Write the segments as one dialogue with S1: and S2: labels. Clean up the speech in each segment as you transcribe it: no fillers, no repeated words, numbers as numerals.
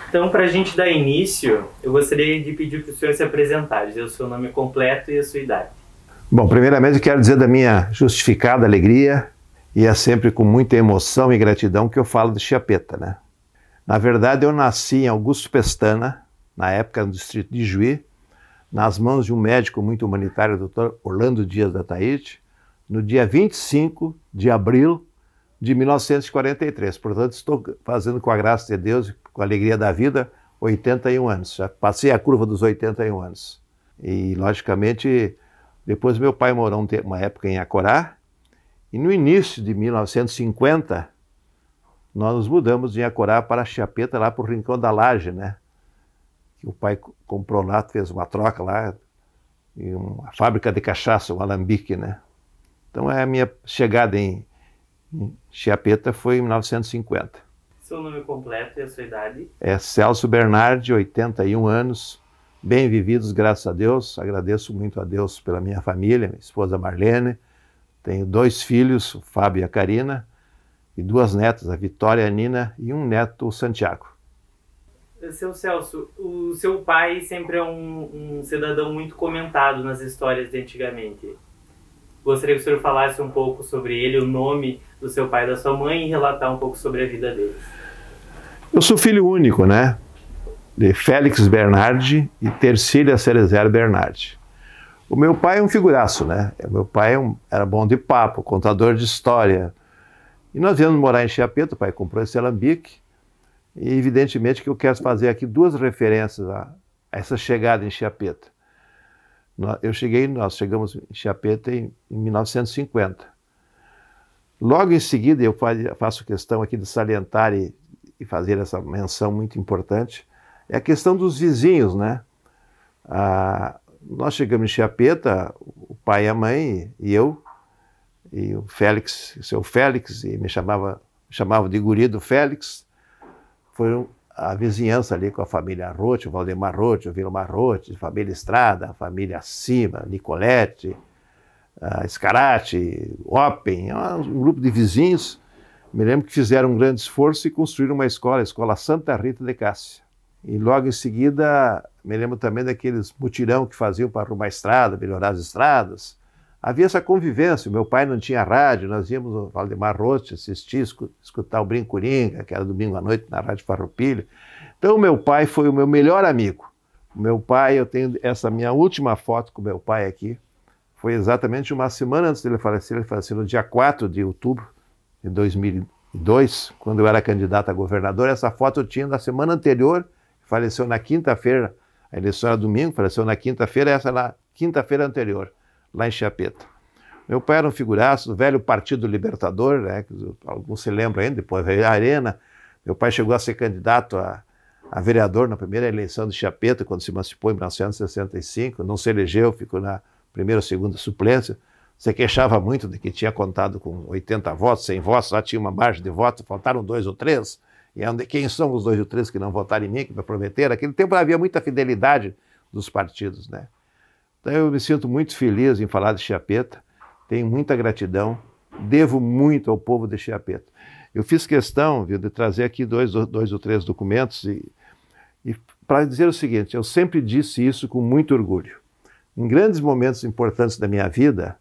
S1: Então, para a gente dar início, eu gostaria de pedir para o senhor se apresentar, dizer o seu nome completo e a sua idade.
S2: Bom, primeiramente eu quero dizer da minha justificada alegria, e é sempre com muita emoção e gratidão que eu falo de Chiappetta, né? Na verdade, eu nasci em Augusto Pestana, na época no distrito de Juí, nas mãos de um médico muito humanitário, o Dr. Orlando Dias da Taíde, no dia 25 de abril de 1943. Portanto, estou fazendo, com a graça de Deus, com a alegria da vida, 81 anos. Já passei a curva dos 81 anos. E, logicamente, depois meu pai morou uma época em Acorá, e no início de 1950, nós nos mudamos de Acorá para Chiappetta, lá para o Rincão da Laje, né? Que o pai comprou lá, fez uma troca lá, e uma fábrica de cachaça, um alambique, né? Então, a minha chegada em Chiappetta foi em 1950.
S1: Seu nome completo e a sua idade?
S2: É Celso Bernardi, 81 anos, bem vividos, graças a Deus. Agradeço muito a Deus pela minha família, minha esposa Marlene. Tenho 2 filhos, o Fábio e a Karina, e 2 netas, a Vitória e a Nina, e um neto, o Santiago.
S1: Seu Celso, o seu pai sempre é um cidadão muito comentado nas histórias de antigamente. Gostaria que o senhor falasse um pouco sobre ele, o nome do seu pai e da sua mãe, e relatar um pouco sobre a vida deles.
S2: Eu sou filho único, né? De Félix Bernardi e Tercília Cerezer Bernardi. O meu pai é um figuraço, né? O meu pai era bom de papo, contador de história. E nós viemos morar em Chiappetta, o pai comprou esse alambique. E evidentemente que eu quero fazer aqui 2 referências a essa chegada em Chiappetta. Nós chegamos em Chiappetta em 1950. Logo em seguida, eu faço questão aqui de salientar e fazer essa menção muito importante, é a questão dos vizinhos, né? Nós chegamos em Chiappetta, o pai e a mãe, e eu, e o Félix, o seu Félix, e me chamava de guri do Félix. Foi a vizinhança ali com a família Roth, o Valdemar Roth, o Vilmar Roth, a família Estrada, a família Acima, Nicolete, Scarati, Oppen, um grupo de vizinhos. Me lembro que fizeram um grande esforço e construíram uma escola, a Escola Santa Rita de Cássia. E logo em seguida, me lembro também daqueles mutirão que faziam para arrumar a estrada, melhorar as estradas. Havia essa convivência, o meu pai não tinha rádio, nós íamos no Valdemar Roth assistir, escutar o Brinco-Coringa, que era domingo à noite na Rádio Farroupilha. Então o meu pai foi o meu melhor amigo. O meu pai, eu tenho essa minha última foto com o meu pai aqui, foi exatamente uma semana antes dele falecer. Ele faleceu no dia 4 de outubro de 2002, quando eu era candidato a governador. Essa foto eu tinha na semana anterior, faleceu na quinta-feira, a eleição era domingo, faleceu na quinta-feira, essa na quinta-feira anterior, lá em Chiappetta. Meu pai era um figuraço do velho Partido Libertador, né, que alguns se lembram ainda, depois veio a Arena. Meu pai chegou a ser candidato a vereador na primeira eleição de Chiappetta, quando se emancipou em 1965, não se elegeu, ficou na primeira ou segunda suplência. Se queixava muito de que tinha contado com 80 votos, 100 votos, lá tinha uma margem de voto, faltaram 2 ou 3, e quem são os 2 ou 3 que não votaram em mim, que me prometeram? Naquele tempo havia muita fidelidade dos partidos, né? Então eu me sinto muito feliz em falar de Chiappetta, tenho muita gratidão, devo muito ao povo de Chiappetta. Eu fiz questão, viu, de trazer aqui dois ou três documentos e para dizer o seguinte: eu sempre disse isso com muito orgulho. Em grandes momentos importantes da minha vida,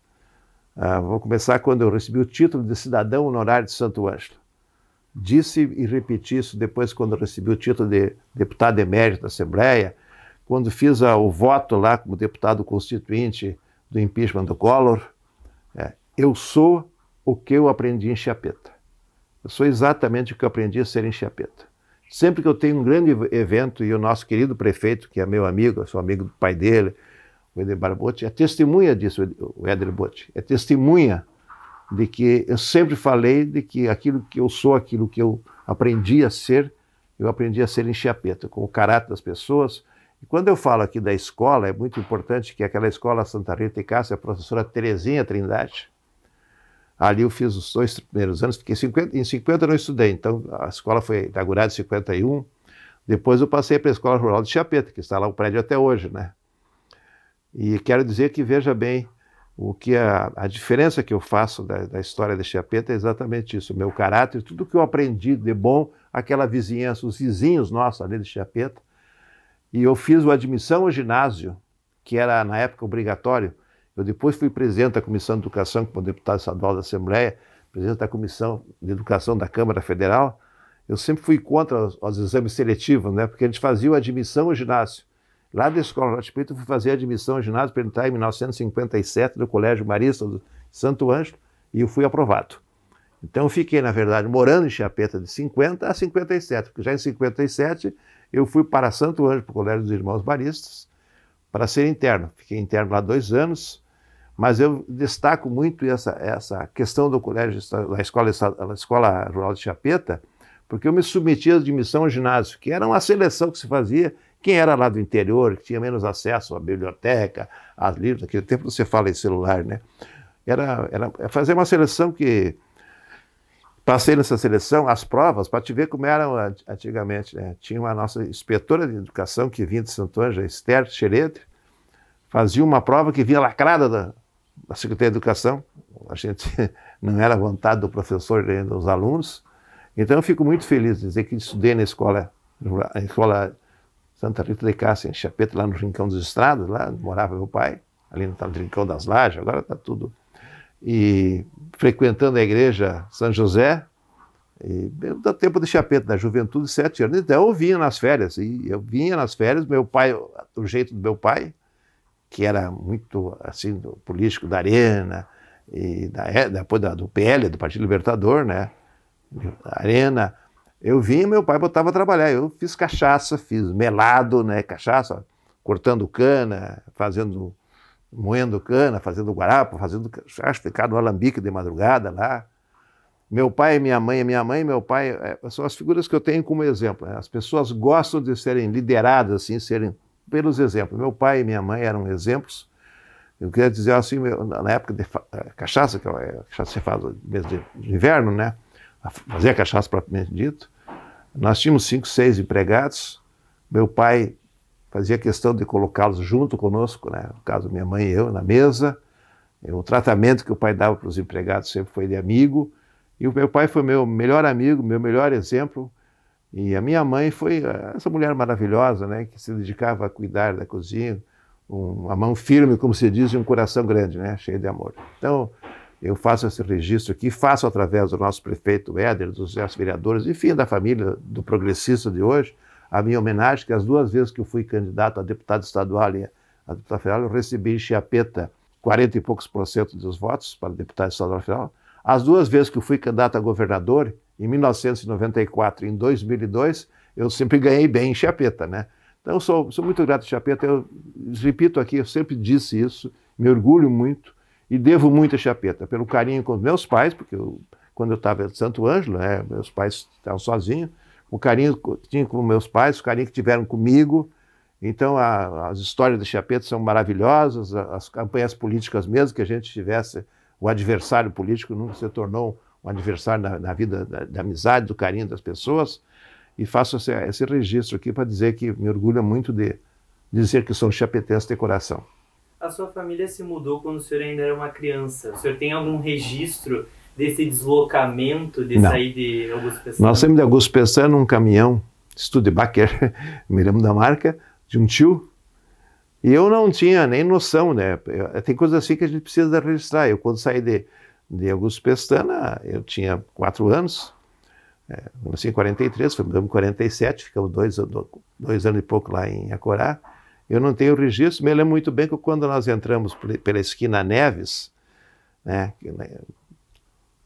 S2: vou começar quando eu recebi o título de cidadão honorário de Santo Ângelo. Disse e repeti isso depois quando eu recebi o título de deputado emérito da Assembleia, quando fiz o voto lá como deputado constituinte do impeachment do Collor. Eu sou o que eu aprendi em Chiappetta. Eu sou exatamente o que eu aprendi a ser em Chiappetta. Sempre que eu tenho um grande evento, e o nosso querido prefeito, que é meu amigo, eu sou amigo do pai dele, o Éder Barbotti, é testemunha disso, o Éder Botti, é testemunha de que eu sempre falei de que aquilo que eu sou, aquilo que eu aprendi a ser em Chiappetta, com o caráter das pessoas. E quando eu falo aqui da escola, é muito importante que aquela escola Santa Rita de Cássia, a professora Terezinha Trindade, ali eu fiz os 2 primeiros anos, porque em 50 eu não estudei, então a escola foi inaugurada em 51, depois eu passei para a Escola Rural de Chiapeta, que está lá o prédio até hoje, né? E quero dizer que, veja bem, o que a diferença que eu faço da história de Chiapeta é exatamente isso, o meu caráter, tudo que eu aprendi de bom, aquela vizinhança, os vizinhos nossos ali de Chiapeta. E eu fiz a admissão ao ginásio, que era na época obrigatório. Eu depois fui presidente da Comissão de Educação, como deputado estadual da Assembleia, presidente da Comissão de Educação da Câmara Federal. Eu sempre fui contra os exames seletivos, né? Porque a gente fazia a admissão ao ginásio. Lá da Escola Norte Peito, eu fui fazer a admissão ao ginásio para entrar em 1957 no Colégio Marista do Santo Ângelo e eu fui aprovado. Então eu fiquei, na verdade, morando em Chiapeta de 50 a 57, porque já em 57 eu fui para Santo Ângelo, para o Colégio dos Irmãos Maristas, para ser interno. Fiquei interno lá 2 anos, mas eu destaco muito essa questão do colégio, da escola Rural de Chiapeta, porque eu me submeti à admissão ao ginásio, que era uma seleção que se fazia. Quem era lá do interior, que tinha menos acesso à biblioteca, às livros, naquele tempo você fala em celular, né? Era fazer uma seleção que... Passei nessa seleção, as provas, para te ver como eram antigamente, né? Tinha uma nossa inspetora de educação que vinha de Santo Ângelo, Esther Xereder, fazia uma prova que vinha lacrada da Secretaria de Educação. A gente não era à vontade do professor nem dos alunos. Então eu fico muito feliz de dizer que estudei na escola Santa Rita de Cássia, em Chiapeta, lá no Rincão dos Estrados, lá morava meu pai, ali no Rincão das Lajes, agora está tudo. E frequentando a igreja São José, e do tempo de Chiapeta, da juventude, 7 anos. Então eu vinha nas férias, meu pai, do jeito do meu pai, que era muito, assim, do político da Arena, e depois do PL, do Partido Libertador, né, da Arena. Eu vinha e meu pai botava a trabalhar. Eu fiz cachaça, fiz melado, né, cachaça, cortando cana, moendo cana, fazendo guarapa, fazendo cachaça, ficar no alambique de madrugada lá. Meu pai e minha mãe e meu pai são as figuras que eu tenho como exemplo, né? As pessoas gostam de serem lideradas, assim, serem pelos exemplos. Meu pai e minha mãe eram exemplos. Eu queria dizer assim, na época de cachaça, que a cachaça se faz no mês de inverno, né? Fazer a cachaça propriamente dito. Nós tínhamos 5, 6 empregados. Meu pai fazia questão de colocá-los junto conosco, né? No caso, minha mãe e eu, na mesa. O tratamento que o pai dava para os empregados sempre foi de amigo. E o meu pai foi meu melhor amigo, meu melhor exemplo. E a minha mãe foi essa mulher maravilhosa, né? Que se dedicava a cuidar da cozinha. Uma mão firme, como se diz, e um coração grande, né? Cheio de amor. Então, eu faço esse registro aqui, faço através do nosso prefeito Éder, dos nossos vereadores, enfim, da família do progressista de hoje, a minha homenagem, que as 2 vezes que eu fui candidato a deputado estadual e a deputado federal, eu recebi em Chiapeta 40 e poucos % dos votos para deputado estadual federal. As 2 vezes que eu fui candidato a governador, em 1994 e em 2002, eu sempre ganhei bem em Chiapeta, né? Então, eu sou muito grato a Chiapeta. Eu repito aqui, eu sempre disse isso, me orgulho muito e devo muito a Chiapeta, pelo carinho com os meus pais, porque quando eu estava em Santo Ângelo, né, meus pais estavam sozinhos, o carinho que tinha com meus pais, o carinho que tiveram comigo. Então, as histórias de Chiapeta são maravilhosas, as campanhas políticas mesmo, que a gente tivesse o adversário político, nunca se tornou um adversário na vida da amizade, do carinho das pessoas. E faço esse registro aqui para dizer que me orgulho muito de dizer que sou um chiapetense de coração.
S1: A sua família se mudou quando o senhor ainda era uma criança. O senhor tem algum registro desse deslocamento, de sair de Augusto Pestana?
S2: Nós saímos de Augusto Pestana num caminhão, Studebaker, me lembro da marca, de um tio. E eu não tinha nem noção, né? Tem coisas assim que a gente precisa registrar. Eu, quando saí de Augusto Pestana, eu tinha 4 anos. Nasci em 43, fui em 47, ficamos 2 anos e pouco lá em Acorá. Eu não tenho registro, me lembro muito bem que quando nós entramos pela esquina Neves, né,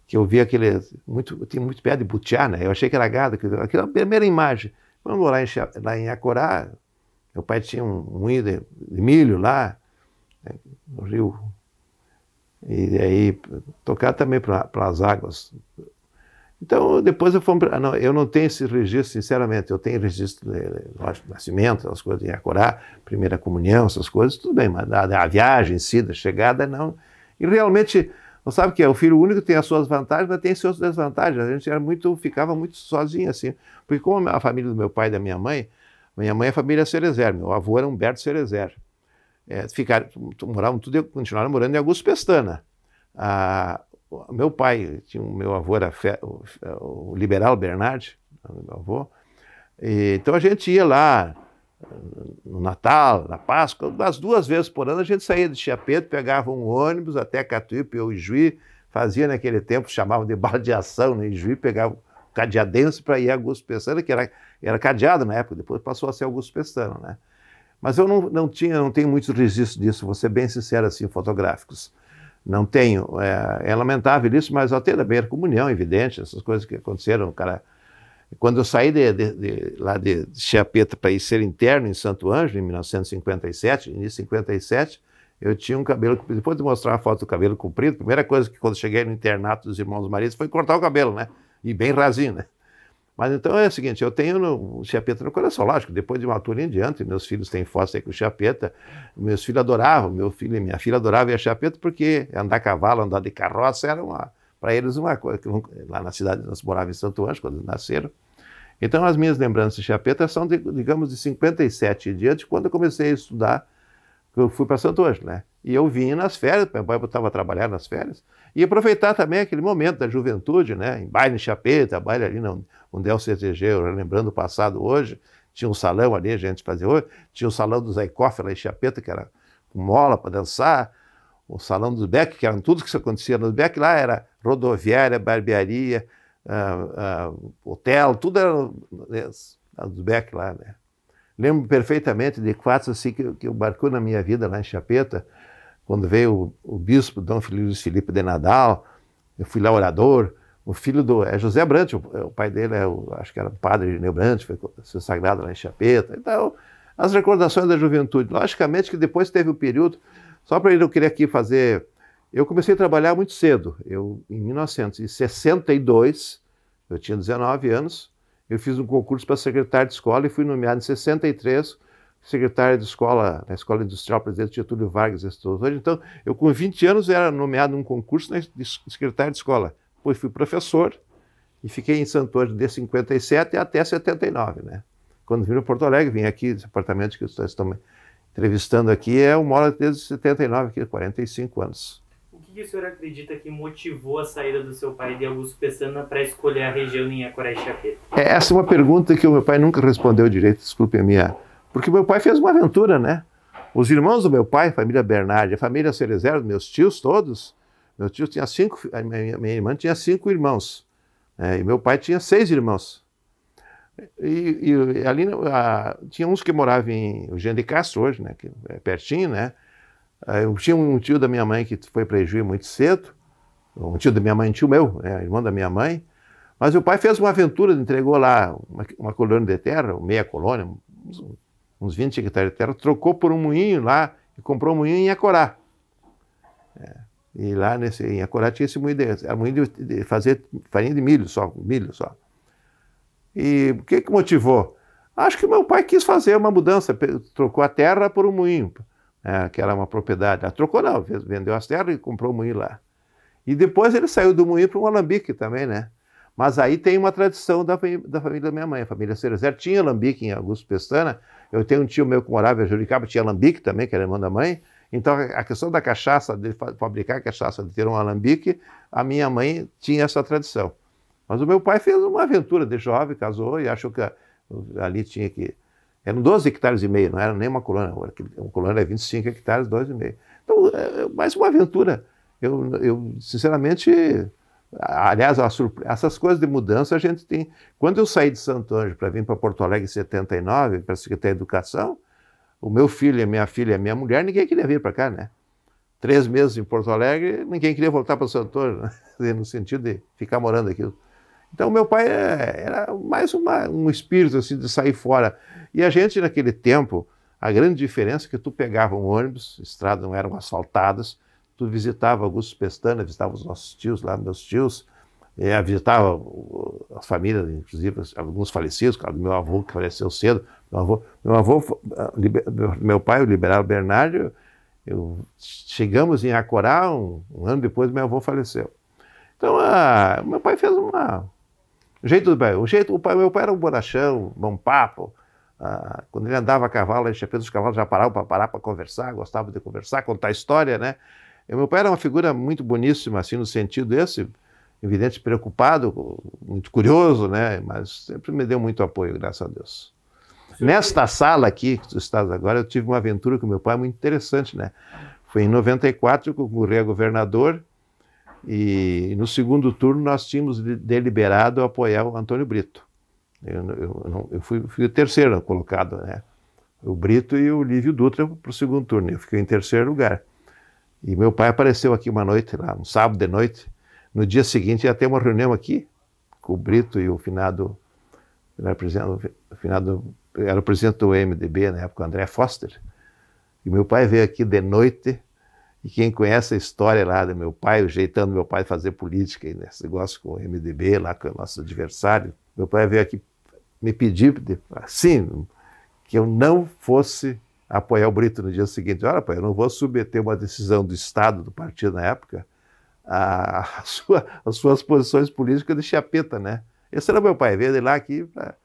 S2: que eu vi tinha muito pé de butiá, né? Eu achei que era gado, aquela primeira imagem. Vamos lá em Acorá, meu pai tinha um moinho de milho lá, né, no rio, e aí tocar também para as águas. Então, depois eu fui... Não, eu não tenho esse registro, sinceramente. Eu tenho registro de nascimento, as coisas em Acorá, primeira comunhão, essas coisas, tudo bem, mas a viagem em si, da chegada, não. E realmente, você sabe que o filho único tem as suas vantagens, mas tem as suas desvantagens. A gente ficava muito sozinho, assim. Porque como a família do meu pai e da minha mãe é família Cerezer, meu avô era Humberto Cerezer. Continuaram morando em Augusto Pestana. Meu pai, meu avô era o liberal Bernardi, meu avô. Então a gente ia lá no Natal, na Páscoa, umas 2 vezes por ano a gente saía de Chiapeto, pegava um ônibus até Catuípe ou Ijuí, fazia naquele tempo, chamavam de baldeação no Ijuí, pegava o cadeadense para ir a Augusto Pestana, que era cadeado na época, depois passou a ser Augusto Pestana, né? Mas eu não tenho muitos registros disso, vou ser bem sincero assim, fotográficos. Não tenho. É lamentável isso, mas até da primeira comunhão, evidente, essas coisas que aconteceram, cara. Quando eu saí lá de Chiapeto para ir ser interno em Santo Ângelo, em 1957, início de 57, eu tinha um cabelo comprido. Depois de mostrar uma foto do cabelo comprido, a primeira coisa que quando cheguei no internato dos Irmãos Marias foi cortar o cabelo, né? E bem rasinho, né? Mas então é o seguinte, eu tenho o Chiapeto no coração, lógico, depois de uma altura em diante, meus filhos têm fotos aí com o Chiapeto, meus filhos adoravam, meu filho e minha filha adoravam ir a Chiapeto porque andar a cavalo, andar de carroça era para eles uma coisa, lá na cidade, nós morávamos em Santo Ângelo, quando nasceram. Então as minhas lembranças de Chiapeto são, digamos, de 57 em diante, quando eu comecei a estudar, eu fui para Santo Ângelo, né? E eu vinha nas férias, meu pai estava trabalhando nas férias, e aproveitar também aquele momento da juventude, né? Em baile em Chiapeto, baile ali no Del CTG, lembrando o passado hoje, tinha um salão ali, a gente fazia hoje, tinha o salão do Zaikoff lá em Chiapeto, que era com mola para dançar, o salão dos Beck, que eram tudo que acontecia nos Beck, lá era rodoviária, barbearia, hotel, tudo era dos Beck lá, né? Lembro perfeitamente de fatos assim que marcou na minha vida lá em Chiapeto, quando veio o bispo Dom Luiz Felipe de Nadal, eu fui lá orador, o filho é José Brant, o pai dele acho que era padre Neu Brant, foi sagrado lá em Chiapeto. Então, as recordações da juventude. Logicamente que depois teve o período, só para eu querer aqui fazer, eu comecei a trabalhar muito cedo. Em 1962, eu tinha 19 anos, eu fiz um concurso para secretário de escola e fui nomeado em 63 secretário de escola, na Escola Industrial Presidente Getúlio Vargas. Então, eu com 20 anos era nomeado num concurso de secretário de escola. Depois fui professor e fiquei em Santo Ângelo de 57 até 79, né? Quando vim no Porto Alegre, vim aqui, esse apartamento que vocês estão me entrevistando aqui, eu moro desde 79, aqui, 45 anos.
S1: O que o senhor acredita que motivou a saída do seu pai de Augusto Pestana para escolher a região em Acorá e Chiapeto?
S2: Essa é uma pergunta que o meu pai nunca respondeu direito, desculpe a minha... Porque meu pai fez uma aventura, né? Os irmãos do meu pai, a família Bernardi, a família Cerezer, meus tios todos, meu tio tinha 5, a minha irmã tinha 5 irmãos, e meu pai tinha 6 irmãos. E ali tinha uns que moravam em Eugênio de Castro hoje, né? Que é pertinho, né? Eu tinha um tio da minha mãe que foi para Ijuí muito cedo, um tio da minha mãe, um tio meu, irmão da minha mãe. Mas o pai fez uma aventura, entregou lá uma colônia de terra, meia colônia, uns 20 hectares de terra, trocou por um moinho lá e comprou um moinho em Acorá. E lá em Acorá tinha esse moinho, era moinho de fazer farinha de milho só. E o que motivou? Acho que meu pai quis fazer uma mudança, trocou a terra por um moinho, que era uma propriedade. Trocou não, vendeu as terras e comprou um moinho lá. E depois ele saiu do moinho para um alambique também, né? Mas aí tem uma tradição da família da minha mãe, a família Cerezer tinha alambique em Augusto Pestana. Eu tenho um tio meu que morava em Juricaba, tinha alambique também, que era irmão da mãe. Então a questão da cachaça, de fabricar cachaça, de ter um alambique, a minha mãe tinha essa tradição. Mas o meu pai fez uma aventura de jovem, casou e achou que ali tinha que... Eram 12 hectares e meio, não era nem uma colônia. Uma colônia é 25 hectares, 2,5. Então, mais uma aventura. Eu sinceramente... Aliás, essas coisas de mudança a gente tem... Quando eu saí de Santo Ângelo para vir para Porto Alegre em 79, para a Secretaria de Educação, o meu filho, a minha filha e a minha mulher, ninguém queria vir para cá, né? 3 meses em Porto Alegre, ninguém queria voltar para Santo Ângelo, né? No sentido de ficar morando aqui. Então, meu pai era mais um espírito assim, de sair fora. E a gente, naquele tempo, a grande diferença é que tu pegava um ônibus, estradas não eram asfaltadas, tu visitava Augusto Pestana, visitava os nossos tios lá, meus tios, visitava as famílias, inclusive alguns falecidos, claro, meu avô que faleceu cedo. Meu pai, o liberal Bernardo, chegamos em Acorá, um ano depois meu avô faleceu. Então, meu pai fez o meu pai era um bonachão, bom papo. Quando ele andava a cavalo, os cavalos já paravam para conversar, gostava de conversar, contar história, né? E meu pai era uma figura muito boníssima, assim, no sentido esse, evidente, preocupado, muito curioso, né? Mas sempre me deu muito apoio, graças a Deus. Nesta sala aqui, que tu estás agora, eu tive uma aventura com meu pai muito interessante, né? Foi em 94 que eu concorri a governador e no segundo turno nós tínhamos deliberado apoiar o Antônio Brito. Eu fui o terceiro colocado, né? O Brito e o Lívio Dutra para o segundo turno. Eu fiquei em terceiro lugar. E meu pai apareceu aqui uma noite, lá, um sábado de noite. No dia seguinte ia ter uma reunião aqui com o Brito e o finado, era o presidente do MDB na época, o André Foster. E meu pai veio aqui de noite, e quem conhece a história lá do meu pai, o jeitão do meu pai fazer política, e nesse negócio com o MDB, lá com o nosso adversário, meu pai veio aqui me pedir, assim, que eu não fosse apoiar o Brito no dia seguinte. Olha, pai, eu não vou submeter uma decisão do Estado, do partido na época, às suas posições políticas de chapeta, né? Esse era meu pai, veio de lá aqui para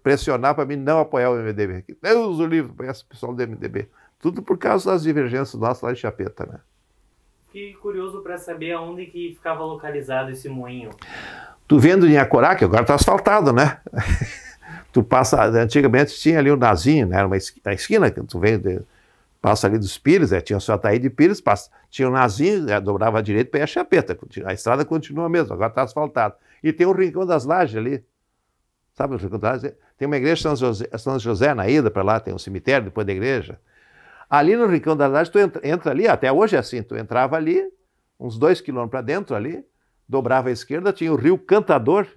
S2: pressionar para mim não apoiar o MDB. Deus o livre, conhece o pessoal do MDB. Tudo por causa das divergências nossas lá em Chapeta, né?
S1: Fiquei curioso para saber aonde que ficava localizado esse moinho.
S2: Tu vendo em Acorá, que agora está asfaltado, né? Tu passa, antigamente tinha ali o Nazinho, né? Era a esquina que tu vem, passa ali dos Pires, tinha o seu Ataí de Pires, tinha o Nazinho, dobrava à direita para ir a Chapeta. A estrada continua mesmo, agora está asfaltado. E tem o Rincão das Lajes ali. Sabe o Rincão das Lajes? Tem uma igreja São José na ida para lá, tem um cemitério depois da igreja. Ali no Rincão das Lajes, tu entra ali, até hoje é assim, tu entrava ali, uns 2 quilômetros para dentro ali, dobrava à esquerda, tinha o Rio Cantador,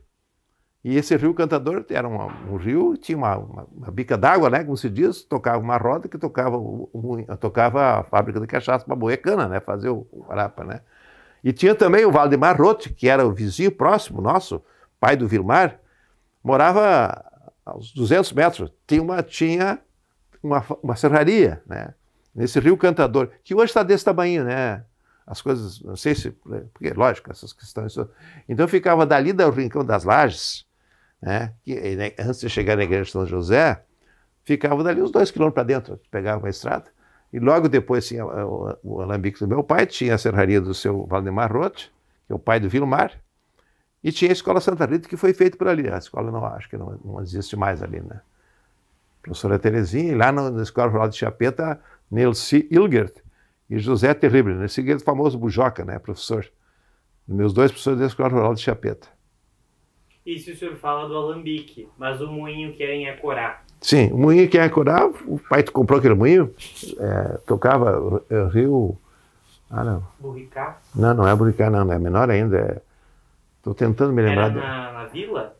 S2: e esse Rio Cantador era um rio, tinha uma bica d'água, né, como se diz, tocava uma roda que tocava a fábrica de cachaça para moer cana, né, fazer o arapa, né. E tinha também o Valdemar Roth, que era o vizinho próximo nosso, pai do Vilmar, morava aos 200 metros, tinha uma serraria, né, nesse Rio Cantador, que hoje está desse tamanho, né, as coisas, não sei se, porque lógico, essas questões, então ficava dali do Rincão das Lajes, né, antes de chegar na igreja de São José, ficava dali uns 2 quilômetros para dentro, pegava uma estrada, e logo depois tinha o alambique do meu pai, tinha a serraria do seu Valdemar Roth, que é o pai do Vilmar, e tinha a Escola Santa Rita, que foi feita por ali. A escola acho que não existe mais ali, né? Professora Terezinha, e lá na Escola Rural de Chapeta, Nelci Ilgert e José Terrible. Nelci Ilgert, famoso Bujoca, né, professor. Meus 2 professores da Escola Rural de Chapeta.
S1: Isso o senhor fala do alambique, mas o moinho que era em Acorá.
S2: Sim, o moinho que era em Acorá, o pai comprou aquele moinho, tocava Rio... não.
S1: Burricá?
S2: Não é Burricá, não, é menor ainda, Estou tentando me lembrar.
S1: Era na vila?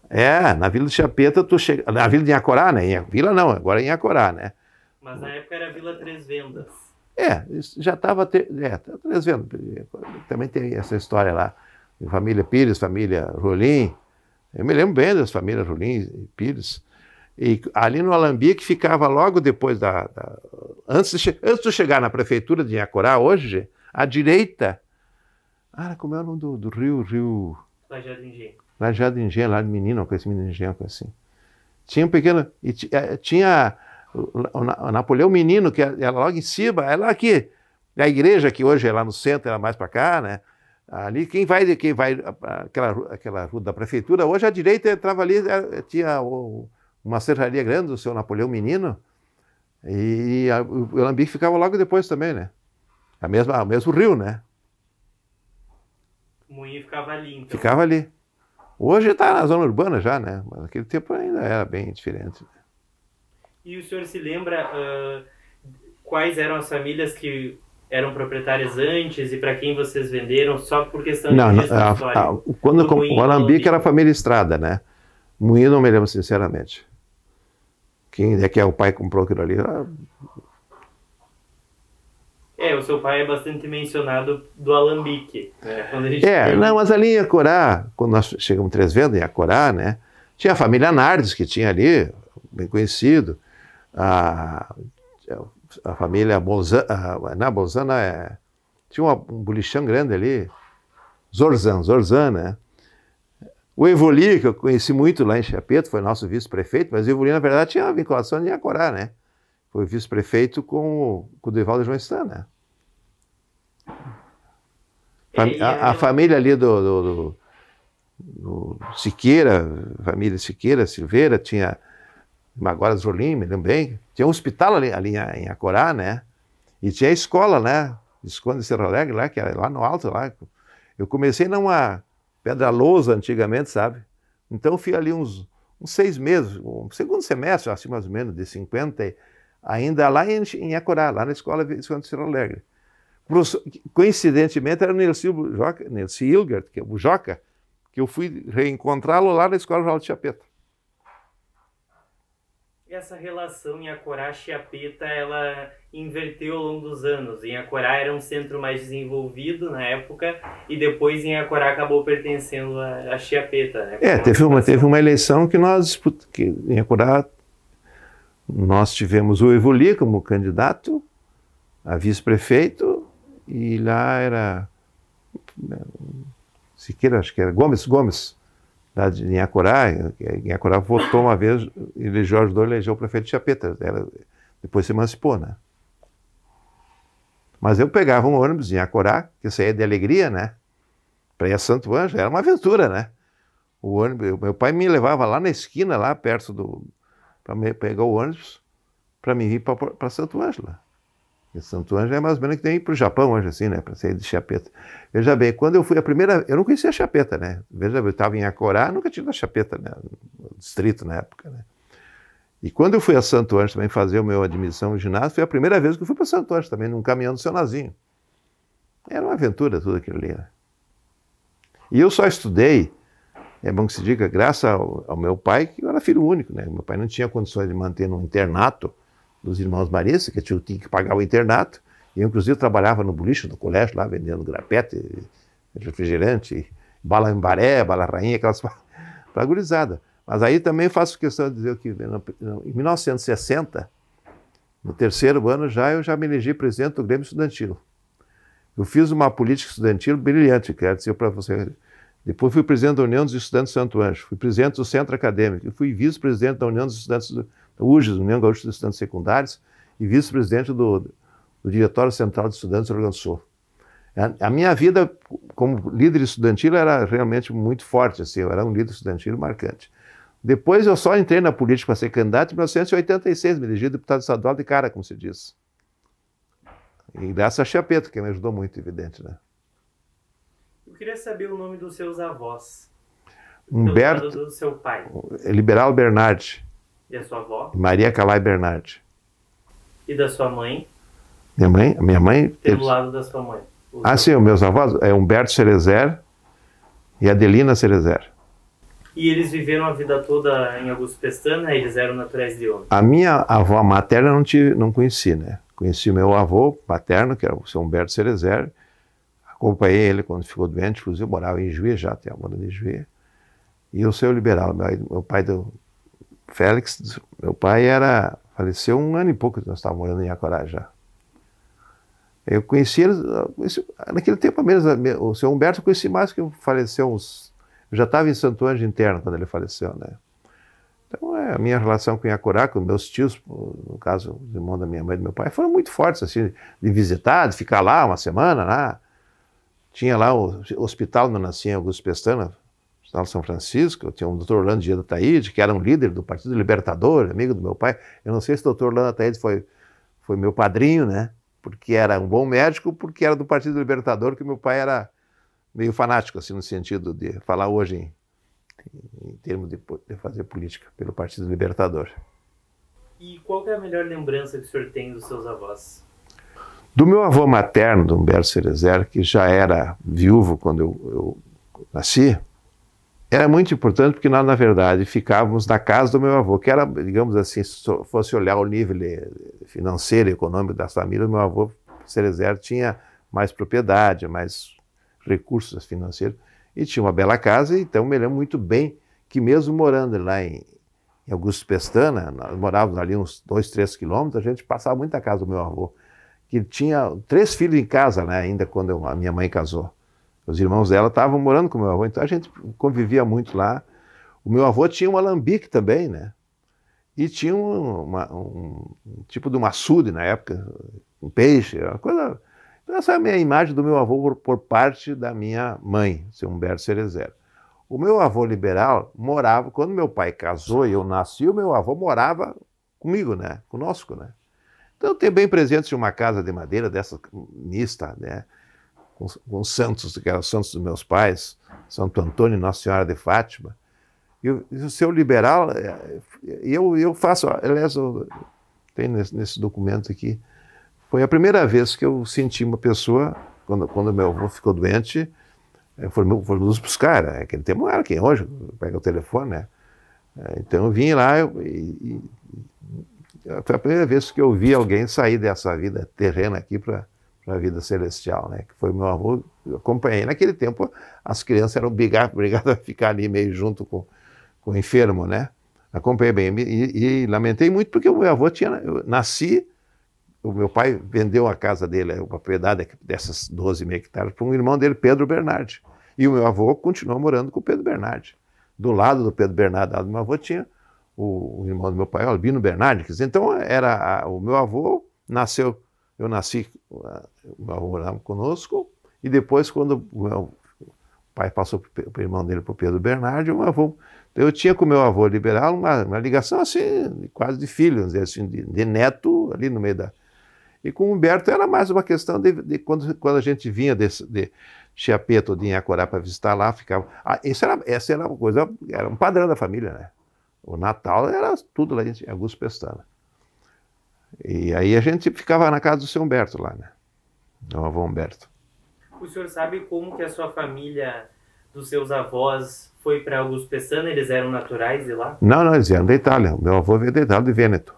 S2: Na Vila de Chapeta, na Vila de Inhacorá, né? Vila não, agora é Inhacorá, né?
S1: Mas na época era Vila Três Vendas.
S2: Já estava... Três Vendas. Também tem essa história lá. Família Pires, família Rolim. Eu me lembro bem das famílias Rolim e Pires. E ali no Alambique ficava logo depois antes de chegar na prefeitura de Inhacorá, hoje, à direita... como é o nome do rio...
S1: Lajeado Engenho.
S2: Lajeado Engenho, lá de Menino, uma coisa assim. Tinha um pequeno... Tinha o Napoleão Menino, que era logo em cima, é lá aqui. A igreja, que hoje é lá no centro, era mais para cá, né? Ali, quem vai aquela rua da prefeitura, hoje à direita entrava ali, tinha uma serraria grande do seu Napoleão Menino, e o Alambique ficava logo depois também, né? O mesmo rio, né?
S1: O moinho ficava ali, então.
S2: Ficava ali. Hoje está na zona urbana já, né? Mas naquele tempo ainda era bem diferente.
S1: E o senhor se lembra quais eram as famílias que eram proprietárias antes e para quem vocês venderam, só por questão de história?
S2: O Alambique era a família Estrada, né? Moinho não me lembro sinceramente. Quem é que o pai comprou aquilo ali?
S1: O seu pai é bastante mencionado do Alambique, né? Quando a gente
S2: não, mas ali em Iacorá, quando nós chegamos 3 vezes em Iacorá, né? Tinha a família Nardes, que tinha ali, bem conhecido. A família Bolzana, na Bolzana tinha um bolichão grande ali, Zorzan, né? O Evoli, que eu conheci muito lá em Chapeta, foi nosso vice-prefeito, mas o Evoli, na verdade, tinha uma vinculação em Iacorá, né? Foi vice-prefeito com o Devaldo João Stan, né? A família ali do Siqueira, família Siqueira, Silveira, tinha agora Zolim, me lembro bem, tinha um hospital ali em Iacorá, né? E tinha a escola, né? Escola de Cerro Alegre, lá, que era lá no alto, lá. Eu comecei numa Pedra Lousa antigamente, sabe? Então eu fui ali uns 6 meses, um segundo semestre, assim mais ou menos, de 50, ainda lá em Iacorá, lá na escola de Cerro Alegre. Coincidentemente era o Nelci Ilgert, que é o Joca, que eu fui reencontrá-lo lá na Escola Rural de Chapeta.
S1: Essa relação em Iacorá-Chiapeta, ela inverteu ao longo dos anos. Em Iacorá era um centro mais desenvolvido na época e depois em Iacorá acabou pertencendo a Chiapeta, né?
S2: Teve uma eleição que em Iacorá nós tivemos o Evoli como candidato a vice-prefeito e lá era Siqueira, acho que era Gomes, em Iacorá. Em Iacorá votou uma vez, ajudou a eleger o prefeito de Chapeta. Depois se emancipou, né? Mas eu pegava um ônibus em Iacorá, que saía de Alegria, né? Para ir a Santo Ângelo, era uma aventura, né? Meu pai me levava lá na esquina, lá perto para pegar o ônibus, para me ir para Santo Ângelo. E Santo Ângelo é mais ou menos que tem ir para o Japão hoje, assim, né? Para sair de Chapeta. Veja bem, quando eu fui eu não conhecia Chapeta, né? Veja bem, eu estava em Iacorá, nunca tinha ido a Chapeta, né? No distrito na época, né? E quando eu fui a Santo Ângelo também fazer o meu admissão no ginásio, foi a primeira vez que eu fui para Santo Ângelo também, num caminhão do Seu Nazinho. Era uma aventura tudo aquilo ali, né? E eu só estudei, é bom que se diga, graças ao meu pai, que eu era filho único, né? Meu pai não tinha condições de manter num internato dos irmãos Marista, que eu tinha que pagar o internato, e eu inclusive trabalhava no boliche do colégio lá, vendendo grapete, refrigerante, bala em baré, bala rainha, aquelas para gurizada. Mas aí também faço questão de dizer que em 1960, no 3º ano eu já me elegi presidente do Grêmio Estudantil. Eu fiz uma política estudantil brilhante, quero dizer para você. Depois fui presidente da União dos Estudantes de Santo Ângelo, fui presidente do Centro Acadêmico, fui vice-presidente da União dos Estudantes da UGES, União Gaúcha dos Estudantes Secundários, e vice-presidente do Diretório Central de Estudantes do Rio Grande do Sul. A minha vida como líder estudantil era realmente muito forte, assim, eu era um líder estudantil marcante. Depois eu só entrei na política para ser candidato em 1986, me elegi deputado estadual de cara, como se diz. E graças a Chapeta, que me ajudou muito, evidente, né?
S1: Eu queria saber o nome dos seus avós.
S2: Humberto,
S1: do seu pai.
S2: Liberal Bernardi.
S1: E a sua avó?
S2: Maria Calai Bernardi.
S1: E da sua mãe?
S2: Minha mãe...
S1: Pelo lado da sua mãe.
S2: Sim, os meus avós é Humberto Cerezer e Adelina Cerezer.
S1: E eles viveram a vida toda em Augusto Pestana? Eles eram naturais de onde?
S2: A minha avó materna não conheci, né? Conheci o meu avô paterno, que era o seu Humberto Cerezer. Acompanhei ele quando ficou doente, inclusive eu morava em Juiz, já tem a moda de Juiz. E o seu Liberal, meu pai do Félix, meu pai faleceu 1 ano e pouco, nós estávamos morando em Iacorá já. Eu conheci ele, naquele tempo mesmo, o seu Humberto eu conheci mais, que faleceu eu já estava em Santo Ângelo interno quando ele faleceu, né? Então a minha relação com Iacorá, com meus tios, no caso, os irmãos da minha mãe e do meu pai, foram muito fortes, assim, de visitar, de ficar lá uma semana, lá. Tinha lá o hospital no nasci em Augusto Pestana, Hospital São Francisco, tinha um Dr. Orlando Dias Ataíde, que era um líder do Partido Libertador, amigo do meu pai. Eu não sei se o Dr. Orlando Ataíde foi meu padrinho, né? Porque era um bom médico, porque era do Partido Libertador, que meu pai era meio fanático, assim, no sentido de falar hoje em termos de fazer política pelo Partido Libertador.
S1: E qual que é a melhor lembrança que o senhor tem dos seus avós?
S2: Do meu avô materno, do Humberto Cerezer, que já era viúvo quando eu nasci, era muito importante porque nós, na verdade, ficávamos na casa do meu avô, que era, digamos assim, se fosse olhar o nível financeiro e econômico das famílias, meu avô Cerezer tinha mais propriedade, mais recursos financeiros, e tinha uma bela casa, então me lembro muito bem que mesmo morando lá em Augusto Pestana, nós morávamos ali uns 2, 3 quilômetros, a gente passava muito a casa do meu avô, que tinha 3 filhos em casa, né, ainda quando a minha mãe casou. Os irmãos dela estavam morando com o meu avô, então a gente convivia muito lá. O meu avô tinha um alambique também, né? E tinha um tipo de um açude na época, um peixe, uma coisa. Essa é a minha imagem do meu avô por parte da minha mãe, seu Humberto Cerezer. O meu avô liberal morava, quando meu pai casou e eu nasci, o meu avô morava comigo, né? Conosco, né? Então eu tenho bem presente uma casa de madeira dessa mista, né? Com santos, que eram os santos dos meus pais, Santo Antônio e Nossa Senhora de Fátima. E o seu liberal, eu faço, aliás, tem nesse documento aqui, foi a primeira vez que eu senti uma pessoa, quando meu avô ficou doente, foi nos buscar, né? Aquele tempo não era quem hoje, pega o telefone, né? Então eu vim lá foi a primeira vez que eu vi alguém sair dessa vida terrena aqui para a vida celestial, né? Que foi meu avô, eu acompanhei. Naquele tempo as crianças eram obrigadas a ficar ali meio junto com o enfermo, né? Acompanhei bem e lamentei muito porque o meu avô eu nasci, o meu pai vendeu a casa dele, a propriedade dessas 12 hectares para um irmão dele, Pedro Bernardi. E o meu avô continuou morando com o Pedro Bernardi. Do lado do Pedro Bernardi, do meu avô, tinha o irmão do meu pai, Albino Bernardi. Então o meu avô nasceu, eu nasci, o meu avô morava conosco, e depois quando o meu pai passou para o irmão dele, para o Pedro Bernardi, o meu avô. Eu tinha com o meu avô liberal uma ligação assim, quase de filho, vamos dizer assim, de neto ali no meio da... E com o Humberto era mais uma questão de quando a gente vinha de Chiapeto ou de Inhacorá para visitar lá, ficava... essa era uma coisa, era um padrão da família, né? O Natal era tudo lá em Augusto Pestana. E aí a gente ficava na casa do seu Humberto lá, né? O avô Humberto.
S1: O senhor sabe como que a sua família, dos seus avós, foi para Augusto Pestana? Eles eram naturais de lá?
S2: Não, eles eram da Itália. O meu avô veio da Itália, de Vêneto.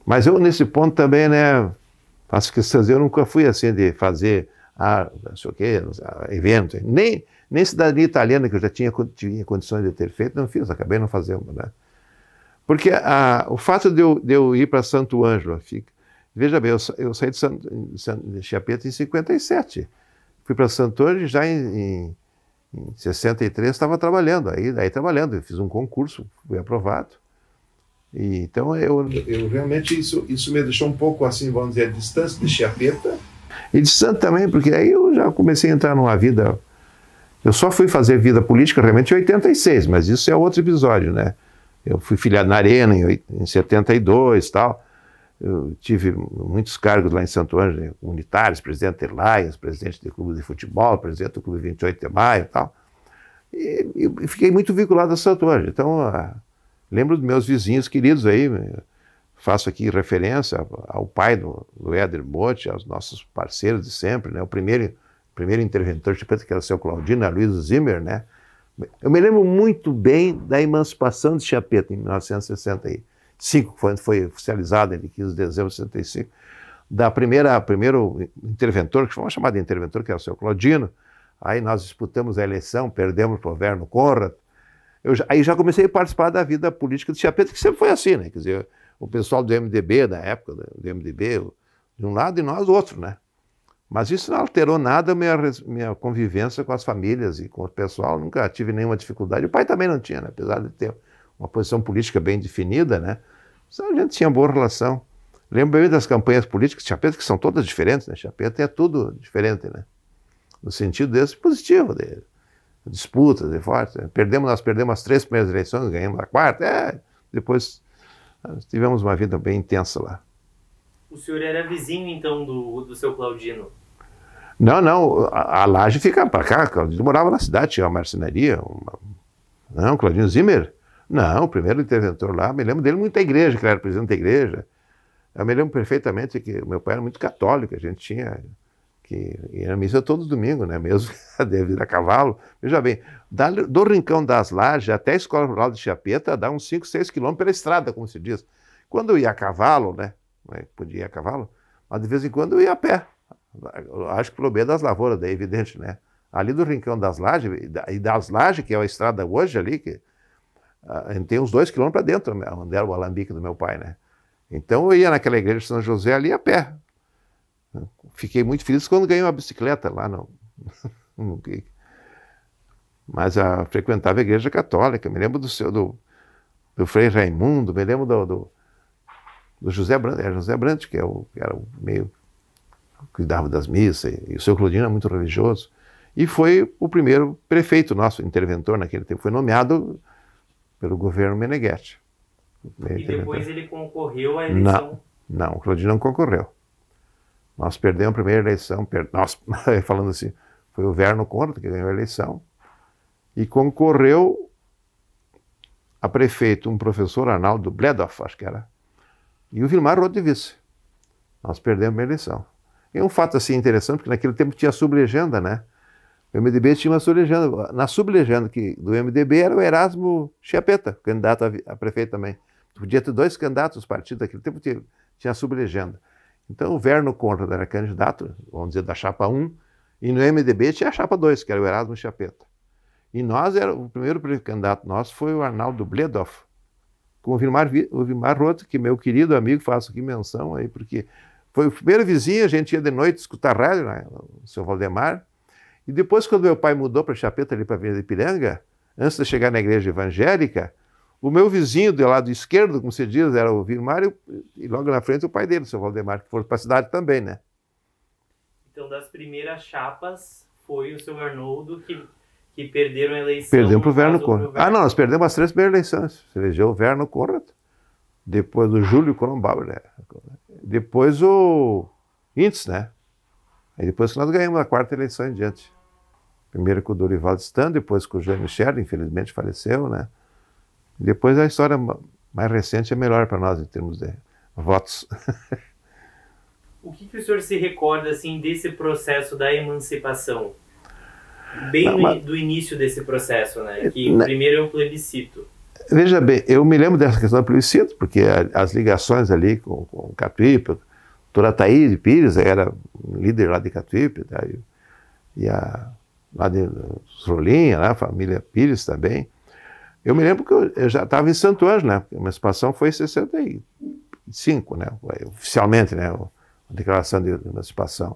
S2: Mas eu, nesse ponto também, né, faço questão de dizer, eu nunca fui assim de fazer, não sei o quê, evento, nem cidadania italiana, que eu já tinha condições de ter feito, não fiz, acabei não fazendo, né. Porque o fato de eu ir para Santo Ângelo, veja bem, eu saí de Chiapeto em 57, fui para Santo Ângelo já em 63, estava trabalhando, aí trabalhando, eu fiz um concurso, fui aprovado. E, então eu realmente isso me deixou um pouco assim, vamos dizer, distante de Chiapeto. E distante também, porque aí eu já comecei a entrar numa vida. Eu só fui fazer vida política realmente em 86, mas isso é outro episódio, né? Eu fui filiado na Arena em 72 e tal. Eu tive muitos cargos lá em Santo Ângelo, comunitários, presidente de Laias, presidente do clube de futebol, presidente do clube 28 de Maio e tal. E fiquei muito vinculado a Santo Ângelo. Então, lembro dos meus vizinhos queridos aí, faço aqui referência ao pai do Éder Botti, aos nossos parceiros de sempre, né? O primeiro interventor de Chiapeto, que era o seu Claudino, a Luiz Zimmer, né? Eu me lembro muito bem da emancipação de Chiapeto, em 1965, foi oficializada em 15 de dezembro de 65, primeiro interventor, que vamos chamar de interventor, que era o seu Claudino. Aí nós disputamos a eleição, perdemos para o Verno Conrad. Aí já comecei a participar da vida política de Chiapeto, que sempre foi assim, né? Quer dizer, o pessoal do MDB, da época do MDB, de um lado e nós do outro, né? Mas isso não alterou nada a minha convivência com as famílias e com o pessoal, nunca tive nenhuma dificuldade. O pai também não tinha, né? Apesar de ter uma posição política bem definida, né? A gente tinha boa relação. Lembro bem das campanhas políticas de Chiapeto, que são todas diferentes, né? Chiapeto é tudo diferente, né? No sentido desse positivo, de disputas, de forte. Nós perdemos as 3 primeiras eleições, ganhamos a 4ª, depois tivemos uma vida bem intensa lá.
S1: O senhor era vizinho, então, do seu Claudino?
S2: Não, a laje fica para cá, Claudino morava na cidade, tinha uma marcenaria. Não, Claudino Zimmer? Não, o primeiro interventor lá, me lembro dele muito da igreja, que ele era presidente da igreja. Eu me lembro perfeitamente que o meu pai era muito católico, a gente tinha que ir na missa todo domingo, né? Mesmo devido a cavalo. Veja bem, do Rincão das Lajes até a Escola Rural de Chiapeto dá uns 5, 6 quilômetros pela estrada, como se diz. Quando eu ia a cavalo, né? Podia ir a cavalo, Mas de vez em quando eu ia a pé. Acho que pelo meio das lavouras, daí é evidente, né? Ali do Rincão das Lajes, e das Lajes, que é a estrada hoje ali, que a gente tem uns 2 quilômetros para dentro, onde era o alambique do meu pai, né? Então eu ia naquela igreja de São José ali a pé. Fiquei muito feliz quando ganhei uma bicicleta lá no mas frequentava a igreja católica. Me lembro do Frei Raimundo, me lembro do José Brandt, José Brandt, que era o meio cuidava das missas, e o seu Claudino era muito religioso. E foi o primeiro prefeito nosso, interventor naquele tempo. Foi nomeado pelo governo Meneghetti.
S1: E depois ele concorreu à eleição?
S2: Não, o Claudino não concorreu. Nós perdemos a primeira eleição, falando assim, foi o Verno Conrad que ganhou a eleição, e concorreu a prefeito um professor Arnaldo Bledoff, acho que era, e o Vilmar Roth de vice. Nós perdemos a eleição. E um fato assim interessante, porque naquele tempo tinha sublegenda, né? O MDB tinha uma sublegenda. Na sublegenda do MDB era o Erasmo Chiapetta, candidato a prefeito também. Podia ter 2 candidatos, os partidos daquele tempo tinha sublegenda. Então o Verno Conrad era candidato, vamos dizer, da chapa 1, e no MDB tinha a chapa 2, que era o Erasmo Chiapetta. E o primeiro candidato nosso foi o Arnaldo Bledoff, com o Vilmar Roth, que meu querido amigo, faço aqui menção aí, porque foi o primeiro vizinho, a gente ia de noite escutar rádio, né, o seu Valdemar. E depois, quando meu pai mudou para Chiapetta, ali para a Avenida Ipiranga, antes de chegar na igreja evangélica, o meu vizinho do lado esquerdo, como se diz, era o Vilmar, e logo na frente o pai dele, o seu Valdemar, que foi para a cidade também, né?
S1: Então, das primeiras chapas, foi o seu Arnoldo que perderam a eleição.
S2: Perdemos para o Verno Conrad. Não, nós perdemos as 3 primeiras eleições. Se elegeu o Verno Conrad, depois o Júlio Kronbauer, né? Depois o Intz, né? Aí depois que nós ganhamos a 4ª eleição em diante. Primeiro com o Dorival de Stan, depois com o Jean Michel, infelizmente faleceu, né? Depois a história mais recente é melhor para nós em termos de votos.
S1: O que o senhor se recorda assim desse processo da emancipação? Do início desse processo, né? Que primeiro é o plebiscito.
S2: Veja bem, eu me lembro dessa questão do plebiscito, porque as ligações ali com Catuípe, o doutor Ataíde Pires era líder lá de Catuípe, tá? Lá de Rolinha, a família Pires também. Eu me lembro que eu já estava em Santo Ângelo, né? A emancipação foi em 65, né? Oficialmente, né? A declaração de emancipação.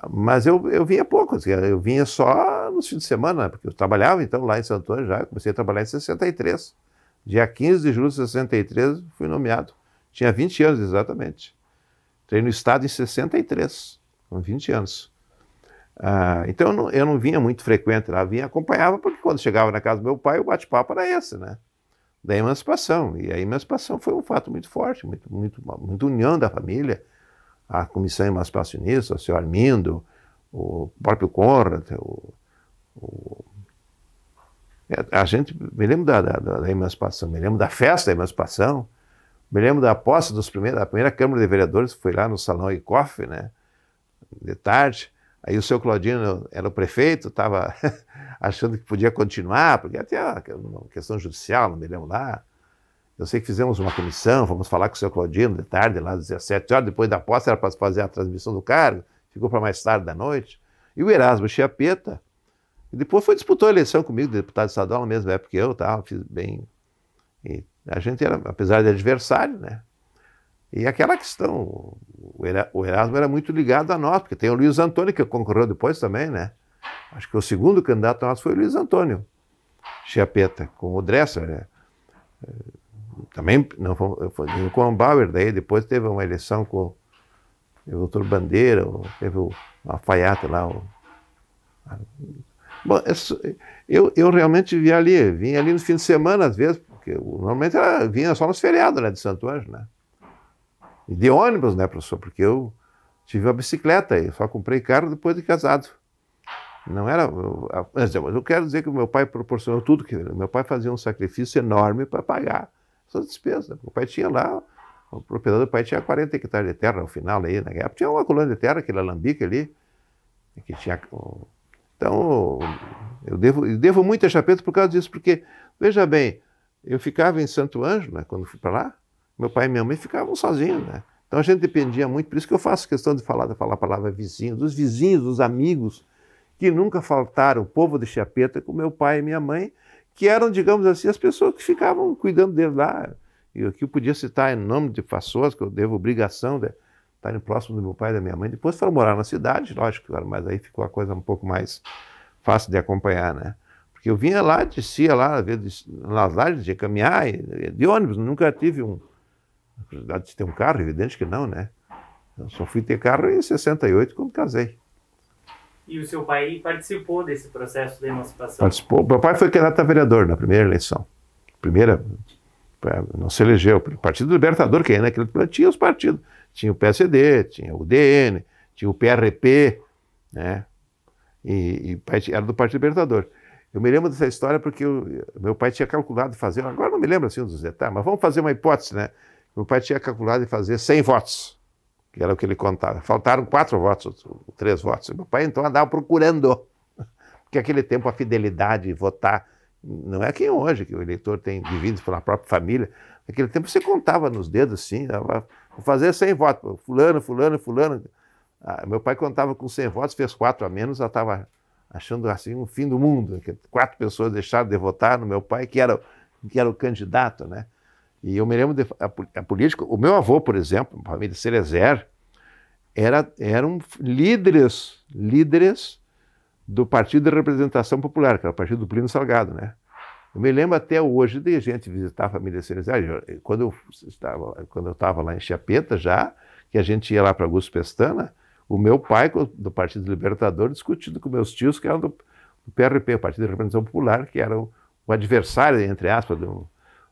S2: Mas eu vinha pouco, eu vinha só nos fins de semana, porque eu trabalhava então lá em Santo Ângelo já, comecei a trabalhar em 63. Dia 15 de julho de 63 fui nomeado. Tinha 20 anos exatamente. Entrei no Estado em 63, com 20 anos. Então eu não vinha muito frequente lá, acompanhava, porque quando chegava na casa do meu pai, o bate-papo era esse, né? Da emancipação. E a emancipação foi um fato muito forte, muito união da família. A comissão emancipacionista, o senhor Armindo, o próprio Conrad, a gente, me lembro da emancipação, me lembro da festa da emancipação, me lembro da posse da primeira Câmara de Vereadores, que foi lá no Salão Icoff, né, de tarde. Aí o seu Claudino era o prefeito, estava achando que podia continuar, porque até uma questão judicial, não me lembro lá. Eu sei que fizemos uma comissão, fomos falar com o seu Claudino de tarde, lá às 17 horas, depois da posse era para fazer a transmissão do cargo, ficou para mais tarde da noite. E o Erasmo Chiapetta, e depois disputou a eleição comigo, deputado estadual, na mesma época que eu, fiz bem. E a gente era, apesar de adversário, né? E aquela questão, o Erasmo era muito ligado a nós, porque tem o Luiz Antônio, que concorreu depois também, né? Acho que o segundo candidato nosso foi o Luiz Antônio Chiapetta, com o Dressler, né? Também não foi o Kronbauer, daí depois teve uma eleição com o doutor Bandeira, teve o Alfaiate lá. Bom, eu realmente vinha ali no fim de semana, às vezes, porque normalmente vinha só nos feriados, né, de Santo Ângelo, né? E de ônibus, né, professor, porque eu tive uma bicicleta, eu só comprei carro depois de casado. Não era... Mas eu quero dizer que o meu pai proporcionou tudo, que meu pai fazia um sacrifício enorme para pagar essas despesas. O pai tinha lá, o proprietário do pai tinha 40 hectares de terra, ao final aí, na época tinha uma colônia de terra, aquele alambique ali, que tinha... Então, eu devo muito a Chiapetta por causa disso, porque, veja bem, eu ficava em Santo Ângelo, né, quando fui para lá, meu pai e minha mãe ficavam sozinhos, né? Então a gente dependia muito, por isso que eu faço questão de falar a palavra vizinho, dos vizinhos, dos amigos, que nunca faltaram, o povo de Chiapeta, com meu pai e minha mãe, que eram, digamos assim, as pessoas que ficavam cuidando dele lá. E aqui eu podia citar em nome de pessoas que eu devo obrigação de estarem próximo do meu pai e da minha mãe. Depois foram morar na cidade, lógico, mas aí ficou a coisa um pouco mais fácil de acompanhar, né? Porque eu vinha lá, descia lá, às vezes, nas lajes, de caminhar, de ônibus, nunca tive a curiosidade de ter um carro, evidente que não, né? Eu só fui ter carro em 68, quando casei.
S1: E o seu pai participou desse processo de emancipação?
S2: Participou. Meu pai foi candidato a vereador na primeira eleição. Não se elegeu. O Partido Libertador, que naquele momento tinha os partidos. Tinha o PSD, tinha o UDN, tinha o PRP, né? E era do Partido Libertador. Eu me lembro dessa história porque meu pai tinha calculado fazer, agora não me lembro assim dos detalhes, mas vamos fazer uma hipótese, né? Meu pai tinha calculado fazer 100 votos, que era o que ele contava. Faltaram 4 votos, 3 votos. Meu pai então andava procurando, porque naquele tempo a fidelidade, votar, não é que hoje, que o eleitor tem dividido pela própria família. Naquele tempo você contava nos dedos assim, vou fazer 100 votos, fulano, fulano, fulano. Meu pai contava com 100 votos, fez 4 a menos, já estava achando assim um fim do mundo, que 4 pessoas deixaram de votar no meu pai, que era o candidato, né? E eu me lembro a política, o meu avô, por exemplo, a família Cerezer, eram líderes do Partido de Representação Popular, que era o partido do Plínio Salgado, né? Eu me lembro até hoje de gente visitar a família Cerezer. Quando eu estava lá em Chiapeta já, que a gente ia lá para Augusto Pestana, o meu pai, do Partido Libertador, discutindo com meus tios, que eram do PRP, o Partido de Representação Popular, que era o adversário, entre aspas, do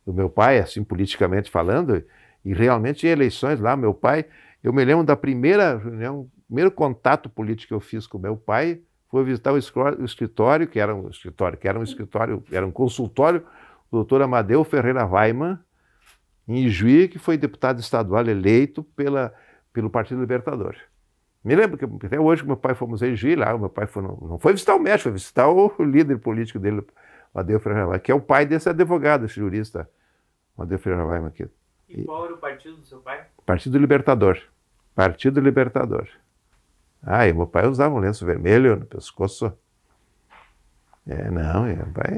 S2: meu pai, assim, politicamente falando, e realmente em eleições lá, meu pai, eu me lembro da primeira reunião, o primeiro contato político que eu fiz com meu pai, foi visitar o escritório, que era um consultório, do doutor Amadeu Ferreira Weimann, em Ijuí, que foi deputado estadual eleito pelo Partido Libertador. Me lembro que até hoje que meu pai fomos a Ijuí, lá, meu pai não foi visitar o médico, foi visitar o líder político dele, o Amadeu Ferreira Weimann, que é o pai desse advogado, esse jurista, Amadeu Ferreira Weimann aqui.
S1: E qual era o partido do seu pai?
S2: Partido Libertador. Partido Libertador. E meu pai usava um lenço vermelho no pescoço. Meu pai...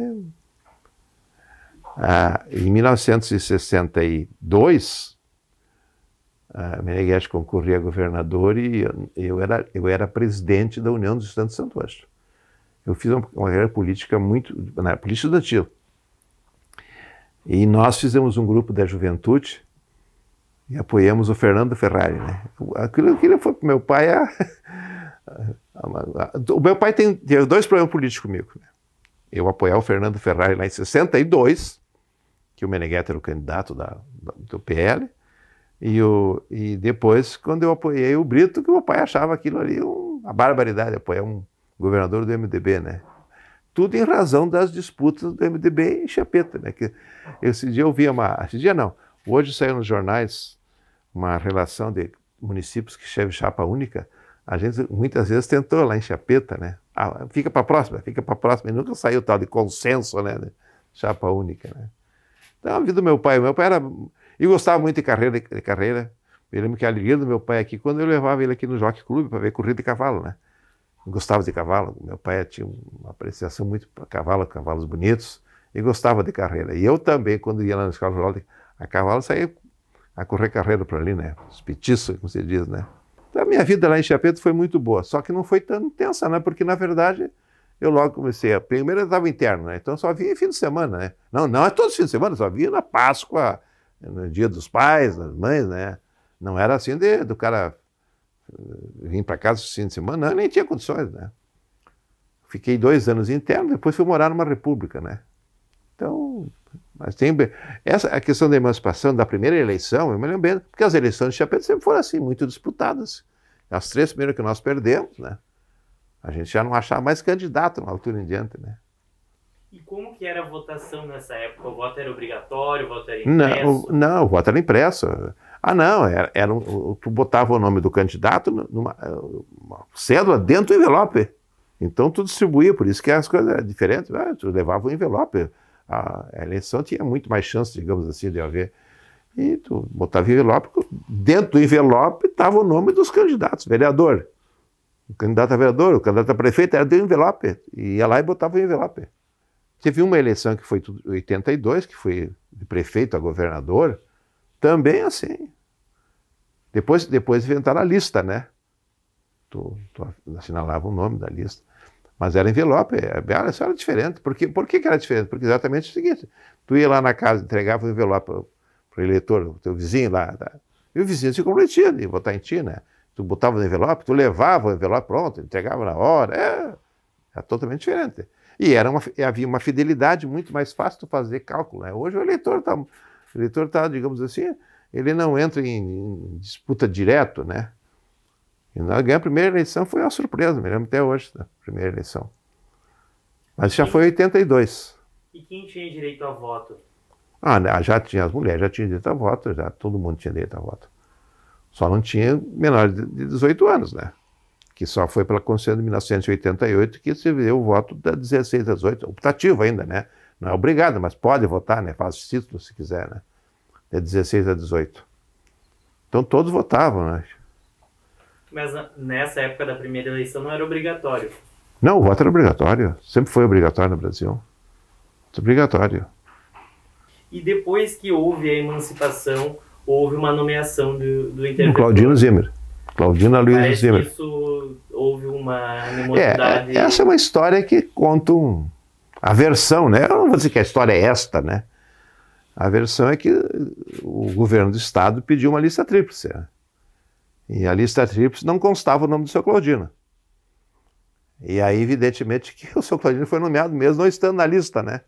S2: em 1962, Meneghetti concorria a governador e eu era presidente da União dos Estudantes de Santo Ângelo. Eu fiz uma carreira política política estudantil. E nós fizemos um grupo da juventude e apoiamos o Fernando Ferrari, né? Aquilo foi para o meu pai. O meu pai teve 2 problemas políticos comigo, né? Eu apoiar o Fernando Ferrari lá em 62, que o Meneghetti era o candidato do PL, e depois, quando eu apoiei o Brito, que o meu pai achava aquilo ali uma barbaridade, apoiar um governador do MDB, né? Tudo em razão das disputas do MDB em Chiapeta, né? Que esse dia eu vi hoje saiu nos jornais uma relação de municípios que chegam chapa única. A gente muitas vezes tentou lá em Chiapeta, né? Fica para a próxima, e nunca saiu tal de consenso, né? Chapa única, né? Então a vida do meu pai era... E gostava muito de carreira. Eu lembro que a alegria do meu pai aqui, quando eu levava ele aqui no Jockey Club para ver corrida de cavalo, né? Eu gostava de cavalo. Meu pai tinha uma apreciação muito para cavalos bonitos, e gostava de carreira. E eu também, quando ia lá na escola rural a cavalo, saía a correr carreira por ali, né? Os petiços, como se diz, né? Então a minha vida lá em Chiapeta foi muito boa, só que não foi tão intensa, né? Porque, na verdade, eu logo comecei. Primeiro eu estava interno, né? Então só via em fim de semana, né? Não é todos os fins de semana, só via na Páscoa, no Dia dos Pais, das Mães, né? Não era assim do cara vir para casa no fim de semana, não, nem tinha condições, né? Fiquei 2 anos interno, depois fui morar numa república, né? Então, mas a questão da emancipação da primeira eleição, eu me lembro bem, porque as eleições de Chiapeta sempre foram assim, muito disputadas. As 3 primeiras que nós perdemos, né? A gente já não achava mais candidato na altura em diante, né?
S1: E como que era a votação nessa época? O voto era obrigatório, o voto era impresso?
S2: Não, o voto era impresso. Tu botava o nome do candidato numa cédula dentro do envelope. Então tu distribuía, por isso que as coisas eram diferentes. Tu levava o envelope. A eleição tinha muito mais chance, digamos assim, de haver. E tu botava envelope, dentro do envelope estava o nome dos candidatos, vereador. O candidato a vereador, o candidato a prefeito era do envelope. E ia lá e botava o envelope. Teve uma eleição que foi em 82, que foi de prefeito a governador, também assim. Depois inventaram a lista, né? Tu assinalava o nome da lista. Mas era envelope, isso era diferente. Por que era diferente? Porque exatamente o seguinte, tu ia lá na casa, entregava o envelope para o eleitor, o teu vizinho lá, e o vizinho se comprometia de votar em ti, né? Tu botava no envelope, tu levava o envelope pronto, entregava na hora, é totalmente diferente. E havia uma fidelidade muito mais fácil de fazer cálculo, né? Hoje o eleitor tá, digamos assim, ele não entra em disputa direto, né? E nós ganhamos a primeira eleição, foi uma surpresa, me lembro até hoje da primeira eleição. Mas já foi em 82.
S1: E quem tinha direito a voto?
S2: Já tinha as mulheres, já tinham direito a voto, já todo mundo tinha direito a voto. Só não tinha menores de 18 anos, né? Que só foi pela Constituição de 1988 que se deu o voto da 16 a 18, optativo ainda, né? Não é obrigado, mas pode votar, né? Faz título se quiser, né? De 16 a 18. Então todos votavam, né?
S1: Mas nessa época da primeira eleição não era obrigatório.
S2: Não, o voto era obrigatório. Sempre foi obrigatório no Brasil. Obrigatório.
S1: E depois que houve a emancipação, houve uma nomeação do interventor.
S2: Claudino Zimmer. Claudina Luiz Zimmer.
S1: Isso houve uma animosidade.
S2: Essa é uma história que conta a versão, né? Eu não vou dizer que a história é esta, né? A versão é que o governo do estado pediu uma lista tríplice. Né? E a lista tríplice não constava o nome do seu Claudino. E aí, evidentemente, que o seu Claudino foi nomeado mesmo não estando na lista, né?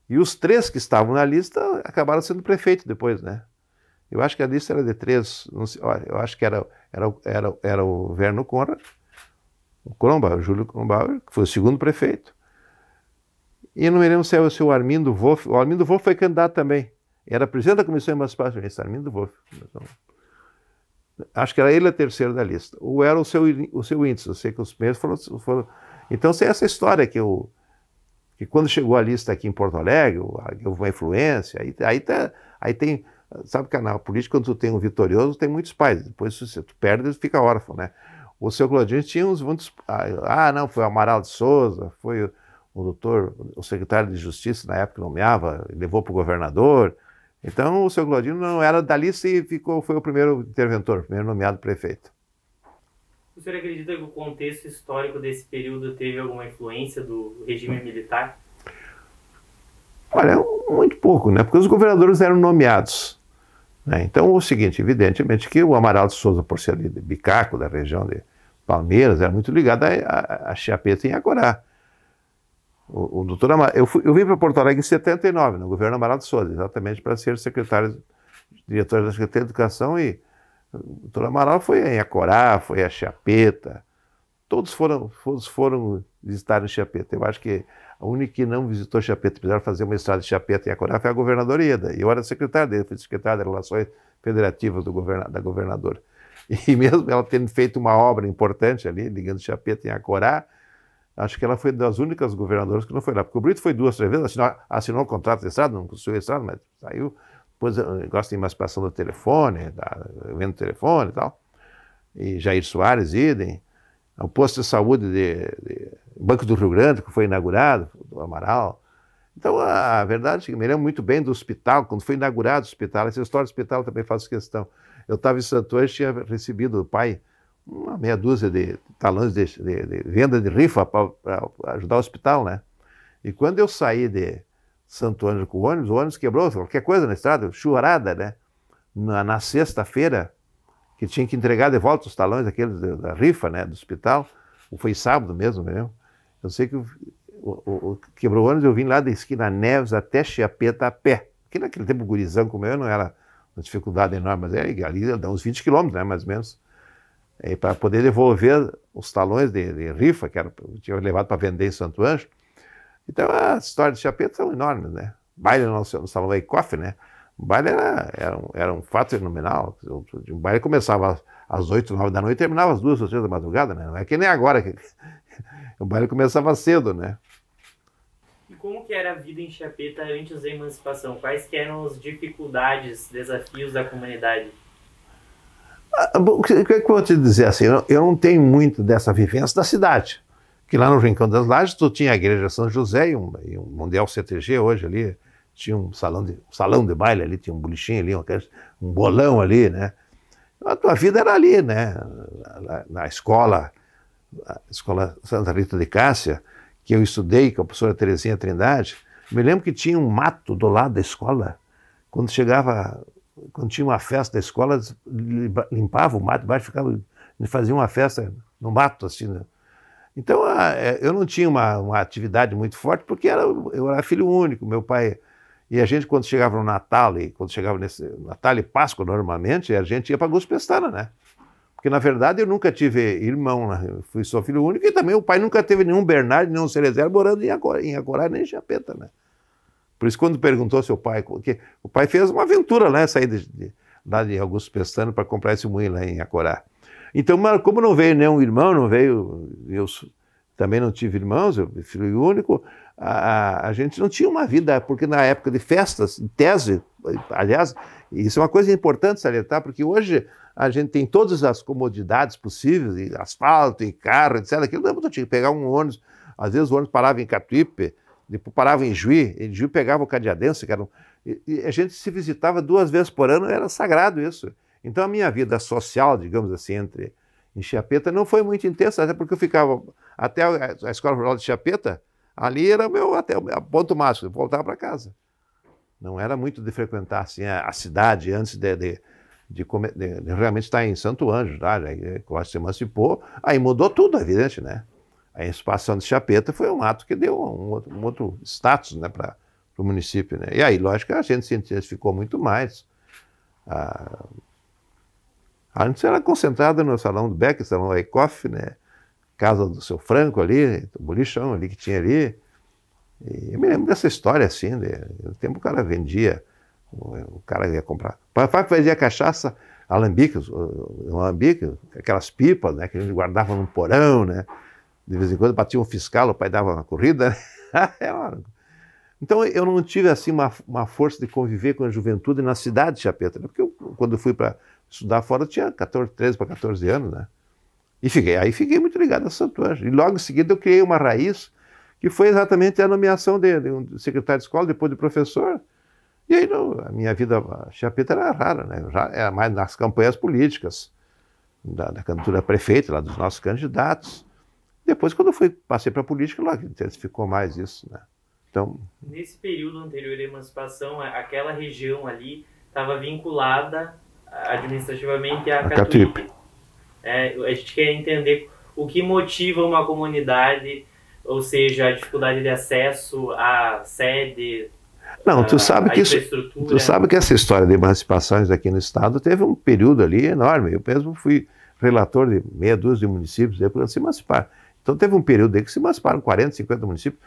S2: E os 3 que estavam na lista acabaram sendo prefeito depois, né? Eu acho que a lista era de 3, não sei, olha, eu acho que era o Verno Conrad, o Júlio Kronbauer, que foi o segundo prefeito. E não me lembro se era o seu Armindo Wolff. O Armindo Wolff foi candidato também. Era presidente da Comissão Emancipacionista, Armindo Wolff. Acho que era ele a terceira da lista. Ou era o seu índice. Eu sei que os primeiros foram. Então, tem essa história que quando chegou a lista aqui em Porto Alegre, houve uma influência. Aí tem. Sabe que na política, quando tu tem um vitorioso, tem muitos pais. Depois, se tu perde, fica órfão, né? O seu Claudino tinha muitos. Não, foi o Amaral de Souza, foi o secretário de Justiça na época nomeava, levou para o governador. Então o seu Claudino não era da lista e foi o primeiro interventor, o primeiro nomeado prefeito.
S1: O senhor acredita que o contexto histórico desse período teve alguma influência do regime militar?
S2: Olha, muito pouco, né? Porque os governadores eram nomeados. Né? Então o seguinte, evidentemente que o Amaral de Souza, por ser ali de Bicaco, da região de Palmeiras, era muito ligado a Chiapeta em Acorá. O doutor Amaral, eu vim para Porto Alegre em 79, no governo Amaral de Souza, exatamente para ser diretor da Secretaria de Educação, e o doutor Amaral foi em Acorá, foi a Chiapeta, todos foram visitar em Chiapeta. Eu acho que a única que não visitou Chiapeta, precisaram fazer uma estrada de Chiapeta em Acorá, foi a governadora Ieda, e eu era secretário dele, fui secretário de Relações Federativas da governadora. E mesmo ela tendo feito uma obra importante ali, ligando Chiapeta em Acorá, acho que ela foi das únicas governadoras que não foi lá. Porque o Brito foi 2, 3 vezes, assinou um contrato de estrada, não construiu a estrada, mas saiu. Depois o negócio de emancipação do telefone, vendo telefone e tal. E Jair Soares, idem. O posto de saúde Banco do Rio Grande, que foi inaugurado, do Amaral. Então, a verdade é que me lembro muito bem do hospital, quando foi inaugurado o hospital. Essa história do hospital também faço questão. Eu estava em Santo Ângelo, tinha recebido do pai uma meia dúzia de talões de venda de rifa para ajudar o hospital, né? E quando eu saí de Santo Ângelo com o ônibus quebrou, qualquer coisa na estrada, churrada, né? Na sexta-feira, que tinha que entregar de volta os talões aqueles da rifa, né? Do hospital, ou foi sábado mesmo, né? Eu sei que quebrou o ônibus, eu vim lá da esquina Neves até Chiapeta a pé. Porque naquele tempo, gurizão como eu, não era uma dificuldade enorme, mas ali dá uns 20 quilômetros, né? Mais ou menos. Para poder devolver os talões de rifa que tinha levado para vender em Santo Ângelo. Então, as histórias de Chiapeta são enormes, né? Baile no Salão Eikoff, né? O baile era um fato fenomenal. O baile começava às 8, 9 da noite e terminava às 2 ou 3 da madrugada, né? Não é que nem agora, que o baile começava cedo, né?
S1: E como que era a vida em Chiapeta antes da emancipação? Quais que eram as dificuldades, desafios da comunidade?
S2: O que eu vou te dizer assim, eu não tenho muito dessa vivência da cidade. Que lá no Rincão das Lajes tu tinha a Igreja São José e um Mundial CTG hoje ali, tinha um salão de baile ali, tinha um bolichinho ali, um bolão ali, né? A tua vida era ali, né? Na escola, a Escola Santa Rita de Cássia, que eu estudei com a professora Terezinha Trindade, me lembro que tinha um mato do lado da escola. Quando tinha uma festa da escola, limpava o mato embaixo, fazia uma festa no mato, assim, né? Então, eu não tinha uma atividade muito forte, porque eu era filho único, meu pai... E a gente, quando chegava no Natal, e quando chegava nesse Natal e Páscoa, normalmente, a gente ia para Augusto Pestana, né? Porque, na verdade, eu nunca tive irmão, né? Eu fui só filho único, e também o pai nunca teve nenhum Bernardo, nenhum Cerezer morando em Acorá, nem em Chiapeta, né? Por isso, quando perguntou seu pai, porque o pai fez uma aventura, né? Sair lá de Augusto Pestana para comprar esse moinho lá em Acorá. Então, como não veio nenhum irmão, eu também não tive irmãos, eu fui filho único, a gente não tinha uma vida, porque na época de festas, em tese, aliás, isso é uma coisa importante salientar, porque hoje a gente tem todas as comodidades possíveis, e asfalto, e carro, etc. Aquilo não tinha que pegar um ônibus, às vezes o ônibus parava em Catuípe, depois parava em Juí pegava o Cadeadense, e a gente se visitava 2 vezes por ano, era sagrado isso. Então a minha vida social, digamos assim, em Chiapeta não foi muito intensa, até porque eu ficava até a Escola Rural de Chiapeta, ali era até o ponto máximo, eu voltava para casa. Não era muito de frequentar assim, a cidade antes de realmente estar em Santo Ângelo, tá? Quase se emancipou, aí mudou tudo, é evidente, né? A emancipação de Chiapeta foi um ato que deu um outro status, né, para o município, né? E aí, lógico, a gente se intensificou muito mais. Antes era concentrada no Salão do Beck, Salão Eikoff, né? Casa do seu Franco ali, o bolichão ali que tinha ali. E eu me lembro dessa história assim, no tempo o cara vendia, o cara ia comprar. O papai fazia cachaça, alambique, aquelas pipas, né, que a gente guardava num porão, né? De vez em quando batia um fiscal, o pai dava uma corrida, né? Então eu não tive assim uma força de conviver com a juventude na cidade de Chiapeta, né? Porque quando eu fui para estudar fora eu tinha 13 para 14 anos, né? E fiquei muito ligado a Santo Ângelo. E logo em seguida eu criei uma raiz que foi exatamente a nomeação de um secretário de escola, depois de professor. E aí a minha vida a Chiapeta era rara, né? Era mais nas campanhas políticas, da candidatura a prefeito, lá dos nossos candidatos. Depois, quando eu passei para a política, logo intensificou mais isso, né? Então,
S1: nesse período anterior à emancipação, aquela região ali estava vinculada administrativamente a Catuípe. A gente quer entender o que motiva uma comunidade, ou seja, a dificuldade de acesso à sede,
S2: não, tu sabe que essa história de emancipações aqui no estado teve um período ali enorme. Eu mesmo fui relator de meia dúzia de municípios depois de se emancipar. Então teve um período aí que se emanciparam 40, 50 municípios.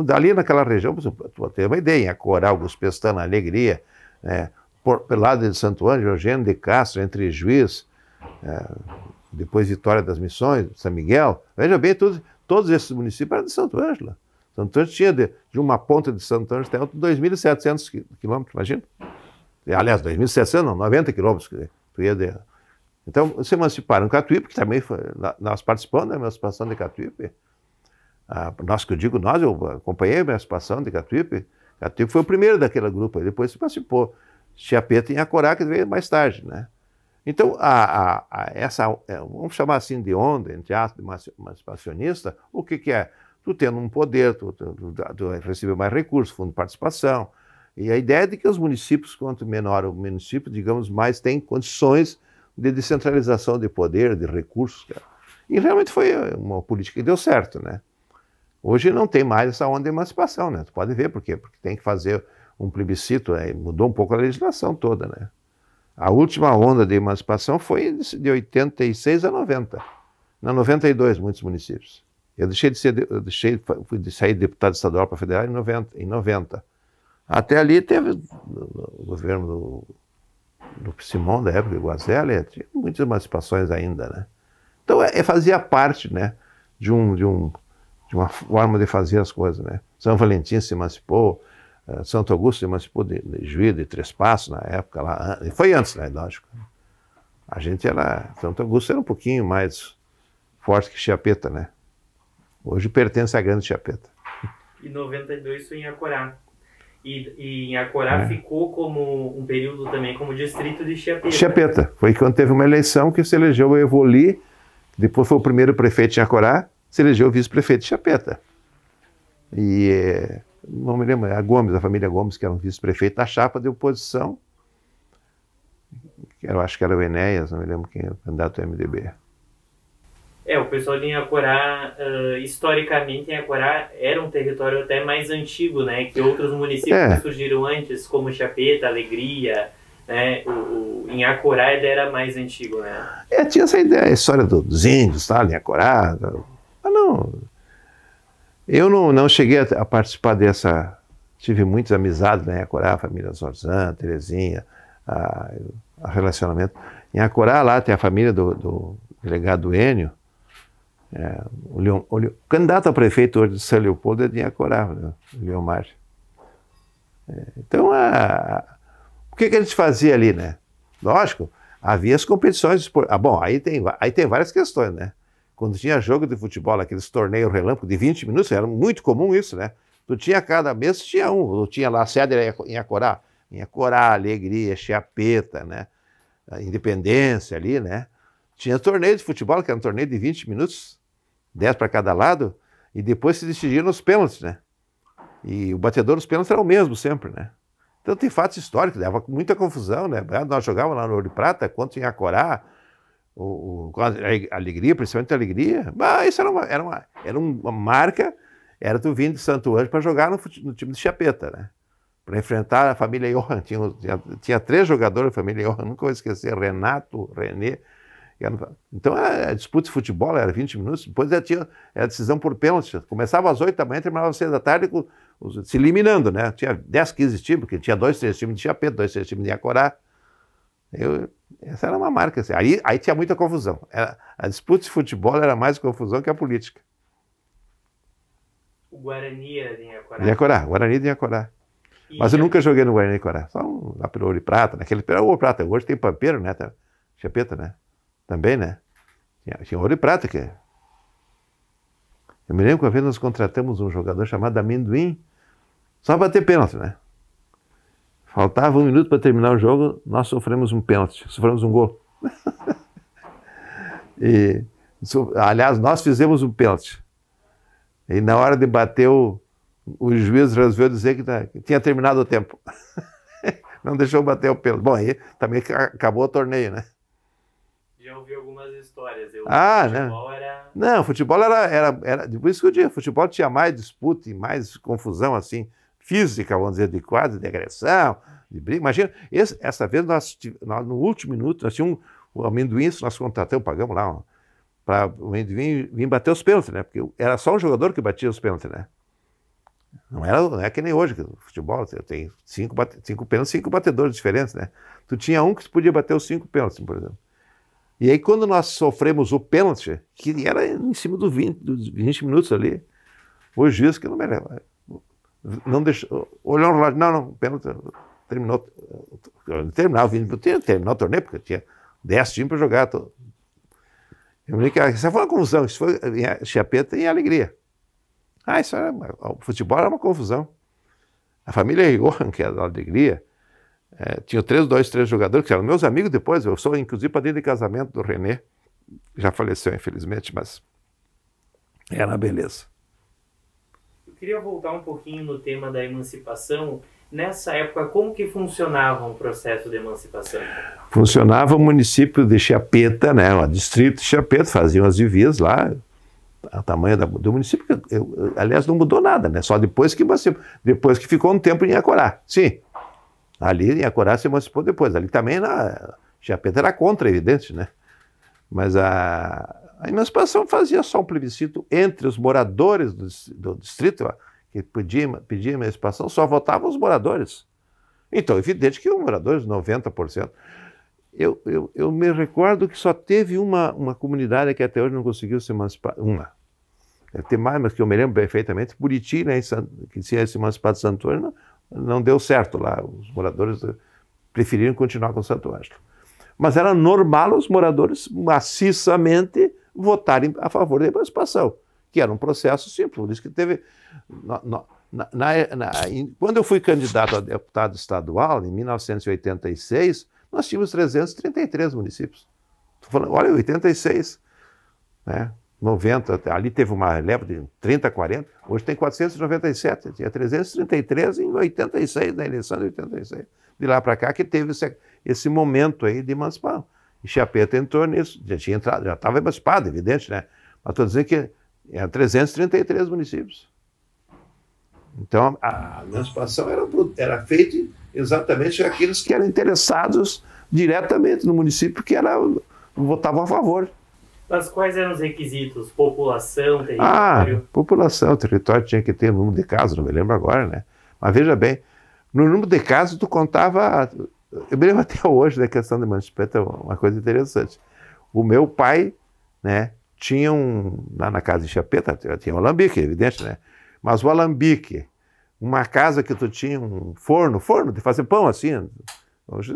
S2: Dali naquela região, para ter uma ideia, em Acorá, Augusto Pestana, Alegria, pelo lado de Santo Ângelo, Eugênio de Castro, Entre Juiz, depois Vitória das Missões, São Miguel. Veja bem, todos esses municípios eram de Santo Ângelo. Santo Ângelo tinha de uma ponta de Santo Ângelo até 2.700 quilômetros, imagina. Aliás, 2.700 não, 90 quilômetros. Então, se emanciparam em Catuípe, que também nós participamos da emancipação de Catuípe. Que eu digo nós, eu acompanhei a emancipação de Catuípe. Catuípe foi o primeiro daquele grupo, depois se emancipou. Chiapeta em Acorá, que veio mais tarde, né? Então, vamos chamar assim de onda, entre aspas, emancipacionista, o que é? Tu tendo um poder, tu receber mais recursos, fundo de participação. E a ideia é de que os municípios, quanto menor o município, digamos, mais tem condições de descentralização de poder, de recursos. Cara. E realmente foi uma política que deu certo, né? Hoje não tem mais essa onda de emancipação, né? Tu pode ver por quê? Porque tem que fazer um plebiscito, mudou um pouco a legislação toda, né? A última onda de emancipação foi de 86 a 90. Na 92, muitos municípios. Eu fui sair de deputado estadual para federal em 90. Até ali teve o governo do Simão, da época, Guazelli, tinha muitas emancipações ainda, né? Então, fazia parte, né, de um de uma forma de fazer as coisas, né? São Valentim se emancipou, Santo Augusto se emancipou de Juiz, de Três Passos na época lá, foi antes, né, lógico. A gente Santo Augusto era um pouquinho mais forte que Chiapeta, né? Hoje pertence à grande Chiapeta.
S1: E 92 foi em Acorá. E em Acorá ficou como um período também como distrito de Chiapeta.
S2: Chiapeta. Foi quando teve uma eleição que se elegeu o Evoli, depois foi o primeiro prefeito de Acorá, se elegeu o vice-prefeito de Chiapeta. E não me lembro, a família Gomes, que era um vice-prefeito da chapa de oposição, eu acho que era o Enéas, não me lembro quem era o candidato do MDB.
S1: O pessoal de Inhacorá, historicamente, Inhacorá era um território até mais antigo, né? Que outros municípios que surgiram antes, como Chiapeta, Alegria, né? O Inhacorá era mais antigo, né?
S2: Tinha essa ideia, a história dos índios, tá? Inhacorá. Mas não... Eu não cheguei a participar dessa... Tive muitas amizades, né? Inhacorá, a família Zorzan, Terezinha, a relacionamento. Em Inhacorá, lá tem a família do delegado Enio, o candidato a prefeito hoje de São Leopoldo é de Inhacorá, o Leomar. Então, o que a gente fazia ali, né? Lógico, havia as competições. Bom, aí tem várias questões, né? Quando tinha jogo de futebol, aqueles torneios relâmpago de 20 minutos, era muito comum isso, né? Tu tinha cada mês, tinha um. Tu tinha lá a sede em Inhacorá, Alegria, Chiapeta, né? A Independência ali, né? Tinha torneio de futebol, que era um torneio de 20 minutos, 10 para cada lado, e depois se decidia nos pênaltis, né? E o batedor dos pênaltis era o mesmo sempre, né? Então tem fatos históricos, dava muita confusão, né? Nós jogávamos lá no Ouro e Prata, contra o Inhacorá, a Alegria, principalmente a Alegria. Mas isso era uma marca, era tu vindo de Santo Anjo para jogar no time de Chiapeta, né? Para enfrentar a família Johan. Tinha 3 jogadores da família Johan, nunca vou esquecer, Renato, René. Então a disputa de futebol era 20 minutos, depois era decisão por pênalti. Começava às 8 da manhã, terminava às 6 da tarde, se eliminando, né? Tinha 10, 15 times, porque tinha 2, 3 times de Chiapeta, 2, 3 times de Inhacorá. Essa era uma marca. Assim. Aí tinha muita confusão. A disputa de futebol era mais confusão que a política.
S1: O Guarani era de Inhacorá?
S2: Inhacorá, Guarani de Inhacorá. Mas eu nunca joguei no Guarani de Inhacorá, só lá pelo Ouro e Prata, naquele Ouro e Prata. Hoje tem Pampeiro, né? Chiapeta, né? Também, né? Tinha Ouro e Prata, que... Eu me lembro que uma vez nós contratamos um jogador chamado Amendoim, só para ter pênalti, né? Faltava 1 minuto para terminar o jogo, nós sofremos um pênalti, sofremos um gol. Aliás, nós fizemos um pênalti. E na hora de bater, o juiz resolveu dizer que tinha terminado o tempo. Não deixou bater o pênalti. Bom, aí também acabou o torneio, né?
S1: Já ouvi algumas histórias.
S2: Futebol era... Não, futebol era... Por isso que eu digo, futebol tinha mais disputa e mais confusão, assim, física, vamos dizer, de quadro, de agressão, de briga. Imagina, essa vez nós, no último minuto, nós tínhamos o Amendoim, nós contratamos, pagamos lá, para o Amendoim vir bater os pênaltis, né? Porque era só um jogador que batia os pênaltis, né? Não é que nem hoje, que o futebol tem 5 pênaltis, 5 batedores diferentes, né? Tu tinha um que podia bater os 5 pênaltis, por exemplo. E aí, quando nós sofremos o pênalti, que era em cima dos 20 minutos ali, o juiz, que não me lembro, não deixou, olhou no relógio, não, o pênalti terminou, terminar o torneio, porque tinha 10 times para jogar. Eu me lembro que essa foi uma confusão, isso foi em Chiapeta e em Alegria. O futebol era uma confusão. A família Johan, que era da Alegria, tinha 3 jogadores, que eram meus amigos depois, eu sou inclusive padrinho de casamento do René, já faleceu infelizmente, mas era uma beleza.
S1: Eu queria voltar um pouquinho no tema da emancipação. Nessa época, como que funcionava o processo de emancipação?
S2: Funcionava o município de Chiapeta, né, o distrito de Chiapeta, faziam as divisas lá, o tamanho do município, aliás, não mudou nada, né, só depois que ficou um tempo em Inhacorá, sim. Ali em Inhacorá se emancipou depois. Ali também Chiapeta era contra, evidente, né? Mas a emancipação fazia só um plebiscito entre os moradores do distrito, que pedia emancipação, só votavam os moradores. Então, evidente que os moradores, 90%. Eu me recordo que só teve uma comunidade que até hoje não conseguiu se emancipar. deve ter mais, mas que eu me lembro perfeitamente, Buriti, né, que tinha se emancipado de Santo Ângelo, não deu certo lá, os moradores preferiram continuar com Santo Ângelo. Mas era normal os moradores maciçamente votarem a favor da emancipação, que era um processo simples, por isso que teve... Quando eu fui candidato a deputado estadual, em 1986, nós tínhamos 333 municípios. Estou falando, olha, 86, né? 90, ali teve uma leva de 30, 40, hoje tem 497, tinha 333 em 86, na eleição de 86. De lá para cá que teve esse momento aí de emancipação. E Chiapeta entrou nisso, já tinha entrado, já estava emancipado, evidente, né? Mas estou dizendo que eram 333 municípios. Então a emancipação era feita exatamente aqueles que eram interessados diretamente no município, que votavam a favor.
S1: Mas quais eram os requisitos? População, território?
S2: População, território tinha que ter número de casas, não me lembro agora, né? Mas veja bem, no número de casas tu contava, eu me lembro até hoje da questão da emancipação, uma coisa interessante. O meu pai, né, tinha lá na casa de Chiapeta, tinha um alambique, evidente, né? Mas o alambique, uma casa que tu tinha um forno de fazer pão assim, hoje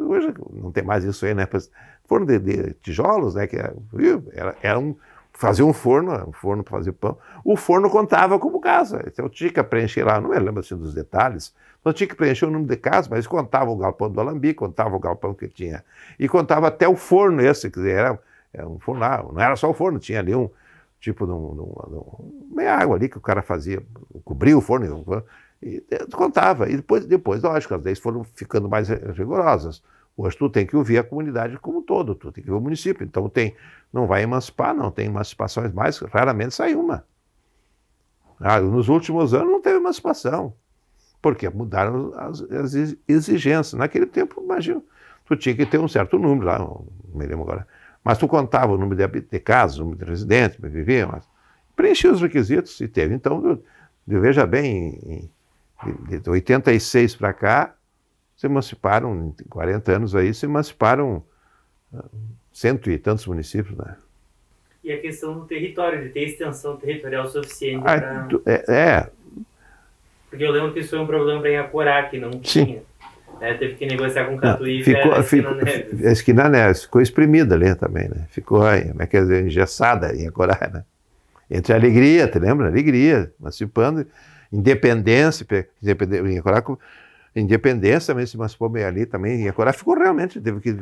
S2: não tem mais isso aí, né? Forno de tijolos, né? Que fazia um forno para fazer pão. O forno contava como casa. Então eu tinha que preencher lá, não me lembro assim dos detalhes, então eu tinha que preencher o número de casas, mas contava o galpão do alambique, contava o galpão que tinha, e contava até o forno esse, quer dizer, era um forno lá, não era só o forno, tinha ali um tipo de meia água ali que o cara fazia, cobria o forno, e contava. E depois, lógico, as leis foram ficando mais rigorosas. Hoje tu tem que ouvir a comunidade como um todo, tu tem que ouvir o município. Então não vai emancipar, não tem emancipações mais, raramente sai uma. Nos últimos anos não teve emancipação, porque mudaram as exigências. Naquele tempo, imagina, tu tinha que ter um certo número lá, não me lembro agora, mas tu contava o número de casas, o número de residentes, vivia, mas preenchia os requisitos e teve. Então, veja bem, de 86 para cá, se emanciparam, em 40 anos aí, se emanciparam 100 e tantos municípios, né?
S1: E a questão do território, de ter extensão territorial suficiente para... Porque eu lembro que isso foi um problema para Inhacorá, que não tinha. Né? Teve que negociar com o Catuí a Esquina Neves.
S2: A Esquina Neves ficou exprimida ali também, né? Ficou, quer dizer, engessada em Inhacorá, né? Entre a alegria, te lembra? Alegria, emancipando, independência, independência também se emancipou bem ali também, e agora ficou realmente, teve que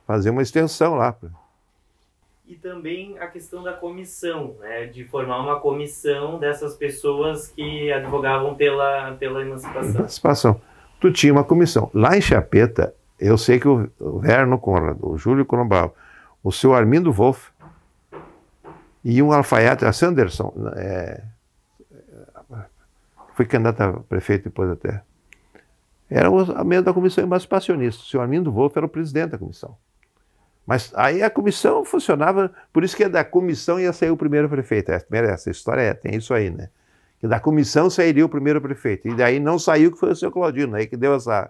S2: fazer uma extensão lá.
S1: E também a questão da comissão, né, de formar uma comissão dessas pessoas que advogavam pela emancipação.
S2: Tu tinha uma comissão. Lá em Chiapeta, eu sei que o Verno Conrado, o Júlio Colombal, o seu Armindo Wolff e um alfaiate, a Sanderson, foi candidato a prefeito depois até. Era a membro da comissão emancipacionista. O senhor Armindo Wolff era o presidente da comissão. Mas aí a comissão funcionava, por isso que da comissão ia sair o primeiro prefeito. Essa história tem isso aí, né? Que da comissão sairia o primeiro prefeito. E daí não saiu, que foi o senhor Claudino, aí que deu essa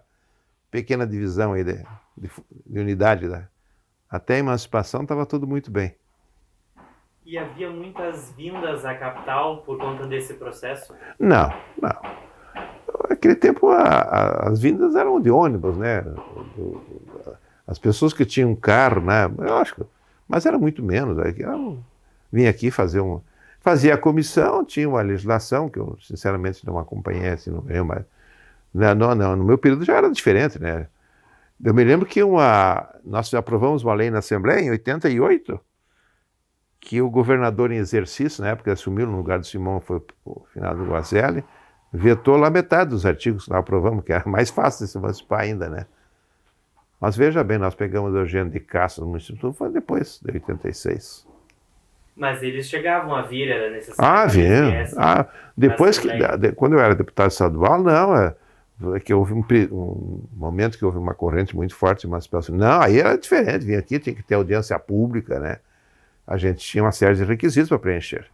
S2: pequena divisão aí de unidade. Até a emancipação estava tudo muito bem.
S1: E havia muitas vindas à capital por conta desse processo?
S2: Não. Naquele tempo as vindas eram de ônibus, né? As pessoas que tinham carro, né? Eu acho, mas era muito menos. Vinha aqui fazia a comissão, tinha uma legislação que eu sinceramente não acompanhei, assim, não lembro, mas não, no meu período já era diferente, né? Eu me lembro que nós aprovamos uma lei na Assembleia em 88, que o governador em exercício, na época assumiu no lugar do Simão, foi o finado Guazelli, vetou lá metade dos artigos que nós aprovamos, que era mais fácil de se emancipar ainda, né? Mas veja bem, nós pegamos o Eugênio de Castro no município, foi depois de 86.
S1: Mas eles chegavam a vir, era necessário?
S2: Depois quando eu era deputado estadual, não, que houve um momento que houve uma corrente muito forte de emancipação. Não, aí era diferente, vinha aqui, tinha que ter audiência pública, né? A gente tinha uma série de requisitos para preencher.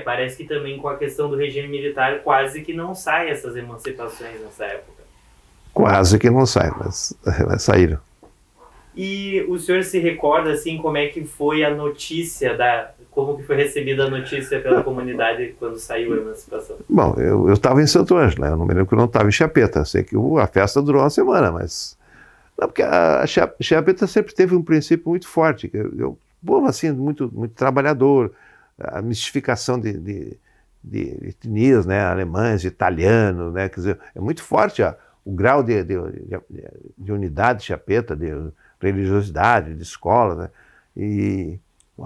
S1: Parece que também com a questão do regime militar quase que não saem essas emancipações nessa época.
S2: Quase que não saem, mas saíram.
S1: E o senhor se recorda, assim, como é que foi a notícia como que foi recebida a notícia pela comunidade quando saiu a emancipação?
S2: Bom, eu estava em Santo Ângelo, né? Eu não me lembro que eu não estava em Chiapeta. Sei que a festa durou uma semana, mas... Não, porque a Chiapeta sempre teve um princípio muito forte. Povo assim, muito trabalhador, a mistificação de etnias, né? Alemães, italianos, né? Quer dizer, é muito forte o grau de unidade de Chiapeta, de religiosidade, de escola, né? E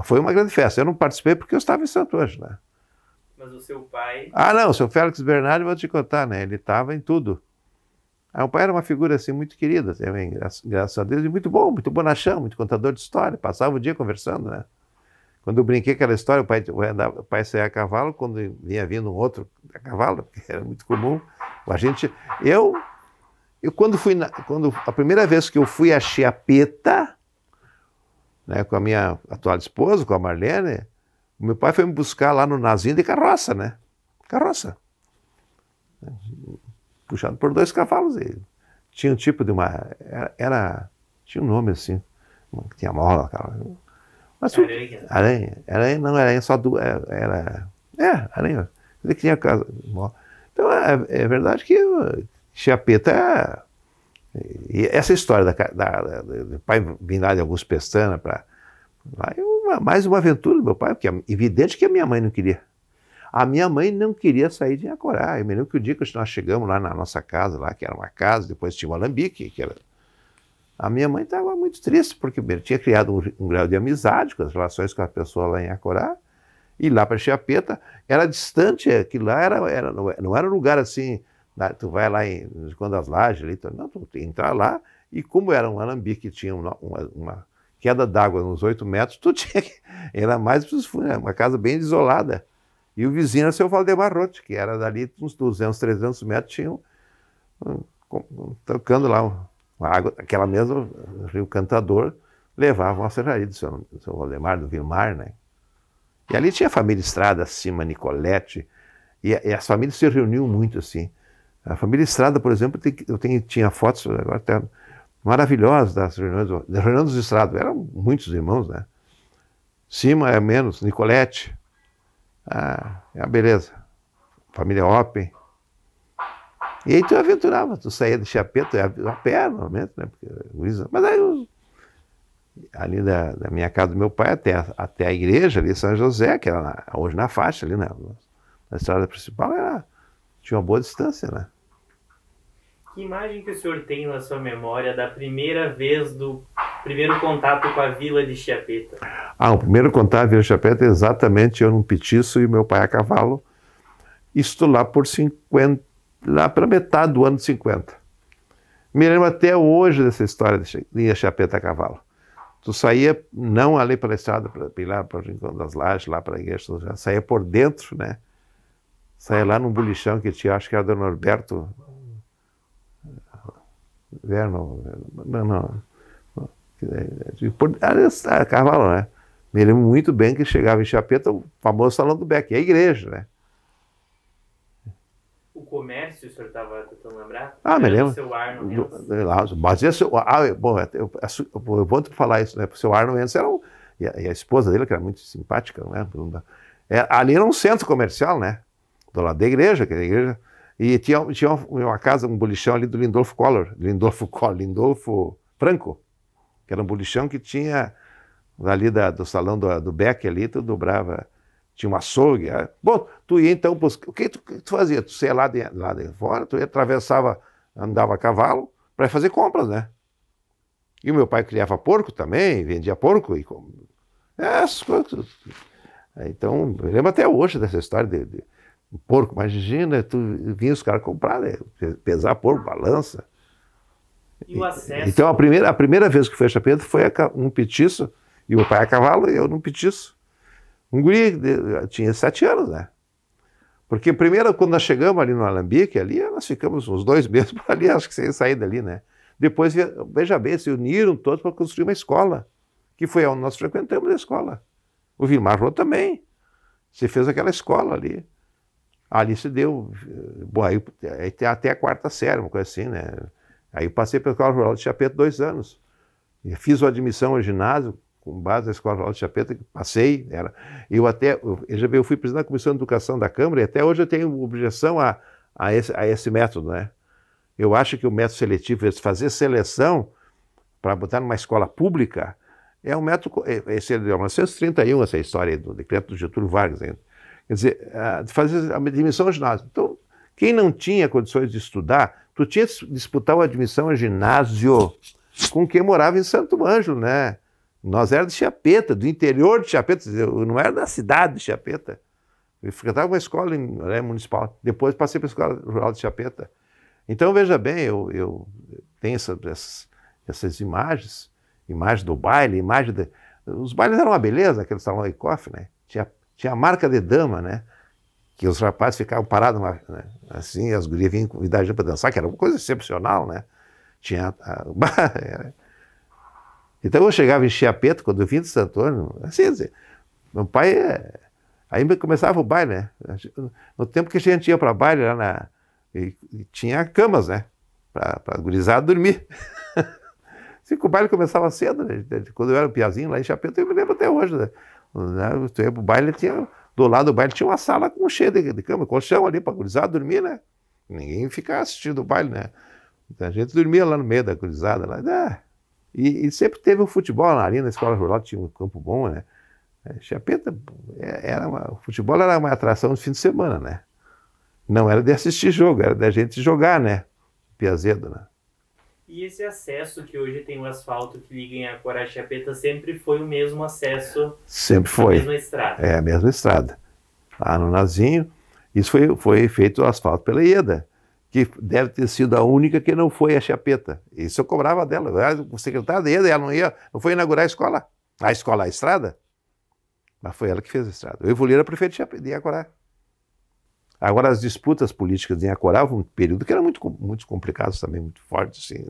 S2: foi uma grande festa. Eu não participei porque eu estava em Santo Ângelo, né?
S1: Mas o seu pai...
S2: Ah, não, o seu Félix Bernardi, vou te contar, né? Ele estava em tudo. O pai era uma figura assim muito querida, também, graças a Deus, e muito bonachão, muito contador de história, passava o dia conversando, né? Quando eu brinquei aquela história, o pai saía a cavalo, quando vinha vindo um outro a cavalo, porque era muito comum, eu a primeira vez que eu fui a Chiapeta, né, com a minha atual esposa, com a Marlene, o meu pai foi me buscar lá no Nazinho de carroça, né? Carroça. Puxado por 2 cavalos. E tinha um tipo de uma... tinha um nome assim, que tinha mola, mas aranha só aranha. Ele tinha casa. Então é verdade que Chiapeta e essa história do pai vir lá de Augusto Pestana para lá mais uma aventura do meu pai, porque é evidente que a minha mãe não queria. A minha mãe não queria sair de Inhacorá. Eu me lembro que o dia que nós chegamos lá na nossa casa, lá, que era uma casa, depois tinha um alambique, a minha mãe estava muito triste, porque ele tinha criado um grau de amizade com as relações com a pessoa lá em Inhacorá, e lá para Chiapeta era distante, que lá não era um lugar assim, tu vai lá em quando as Lajes, ali, não, tu tem que entrar lá, e como era um alambique que tinha uma queda d'água nos 8 metros, tu tinha que... Era mais uma casa bem isolada. E o vizinho era o seu Valdemar Rotti, que era dali uns 200, 300 metros, tinham tocando lá uma água, aquela mesma Rio Cantador, levavam a serraria do seu Valdemar, do Vilmar, né? E ali tinha a família Estrada, Cima, Nicolete, e as famílias se reuniam muito, assim. A família Estrada, por exemplo, tinha fotos agora até maravilhosas das reuniões dos Estrada. Eram muitos irmãos, né? Cima é menos, Nicolete. Beleza. Família Oppen. E aí tu aventurava, tu saía de Chiapeta, a pé, normalmente, né? Mas aí, ali da minha casa do meu pai até a igreja ali, São José, que era hoje na faixa ali, né? Na estrada principal, tinha uma boa distância, né?
S1: Que imagem que o senhor tem na sua memória da primeira vez do primeiro contato com a vila de Chiapeta?
S2: O primeiro contato com a vila de Chiapeta é exatamente eu num petiço e meu pai a cavalo. Isto lá por 50, lá para metade do ano de 50. Me lembro até hoje dessa história de ir a Chiapeta a cavalo. Tu saía, não ali pela estrada, para ir lá para o Rincão das Lajes, lá para a igreja, já saía por dentro, né? Saía lá num bolichão que tinha, acho que era do Norberto... A cavalo, né? Me lembro muito bem que chegava em Chiapeta o famoso Salão do Beck, a igreja, né?
S1: O comércio, o senhor estava tentando lembrar?
S2: Me lembro.
S1: Seu Arno Mendes.
S2: Eu vou te falar isso, né? O seu Arno Mendes era e a esposa dele, que era muito simpática, né? Ali era um centro comercial, né? Do lado da igreja, que era a igreja. E tinha uma casa, um bolichão ali do Lindolfo Franco, que era um bolichão que tinha ali do salão do Beck ali, tu dobrava, tinha um açougue. Bom, tu ia então, o que tu fazia? Tu saía lá de fora, tu atravessava, andava a cavalo para fazer compras, né? E o meu pai criava porco também, vendia porco. Essas coisas. Então, eu lembro até hoje dessa história de porco, imagina, tu vinha os caras comprar, né? Pesar porco, balança.
S1: E o acesso?
S2: Então a primeira vez que fui a Chiapeta foi um petiço, e o pai a cavalo e eu num petiço. Um guri, tinha 7 anos, né? Porque primeiro, quando nós chegamos ali no Alambique, ali nós ficamos uns 2 meses por ali, acho que sem sair dali, né? Depois, veja bem, se uniram todos para construir uma escola, que foi onde nós frequentamos a escola. O Vilmar Rô também. Se fez aquela escola ali. Ali se deu, bom, aí até a 4ª série, uma coisa assim, né? Aí eu passei pela Escola Rural de Chiapeta 2 anos. E fiz a admissão ao ginásio com base na Escola Rural de Chiapeta, passei, eu fui presidente da Comissão de Educação da Câmara e até hoje eu tenho objeção a esse método, né? Eu acho que o método seletivo, fazer seleção para botar numa escola pública, é um método, esse é de 1931, essa história do decreto do Getúlio Vargas ainda. Quer dizer, fazer a admissão ao ginásio. Então, quem não tinha condições de estudar, tu tinha que disputar a admissão ao ginásio com quem morava em Santo Ângelo, né? Nós éramos de Chiapeta, do interior de Chiapeta, eu não era da cidade de Chiapeta. Eu frequentava uma escola municipal, depois passei para a Escola Rural de Chiapeta. Então, veja bem, eu tenho essas imagens do baile, os bailes eram uma beleza, aquele salão Ecoff, né? Tinha a marca de dama, né? Que os rapazes ficavam parados, né? Assim, as gurias vinham convidar a gente para dançar, que era uma coisa excepcional, né? Então eu chegava em Chiapeta, quando eu vim de Santo Antônio, assim, meu pai, aí começava o baile, né? No tempo que a gente ia para baile, e tinha camas, né? Para a gurizada dormir. Assim, o baile começava cedo, né? Quando eu era um piazinho lá em Chiapeta, eu me lembro até hoje, né? O baile do lado do baile tinha uma sala cheia de cama, colchão ali para a gurizada dormir, né? Ninguém ficava assistindo o baile, né? A gente dormia lá no meio da gurizada, lá. E sempre teve o futebol ali na Escola Rural, tinha um campo bom, né? Chiapeta, o futebol era uma atração de fim de semana, né? Não era de assistir jogo, era da gente jogar, né? Piazedo, né?
S1: E esse acesso que hoje tem o asfalto que liga em Acorá e Chiapeta sempre foi o mesmo acesso?
S2: Sempre foi.
S1: A mesma estrada?
S2: É, a mesma estrada. Lá no Nazinho, isso foi feito o asfalto pela IEDA, que deve ter sido a única que não foi a Chiapeta. Isso eu cobrava dela. O secretário da IEDA, ela não foi inaugurar a estrada, mas foi ela que fez a estrada. O Evolir era prefeito de Acorá. Agora, as disputas políticas em Acorá, um período que era muito complicado também, muito forte, assim,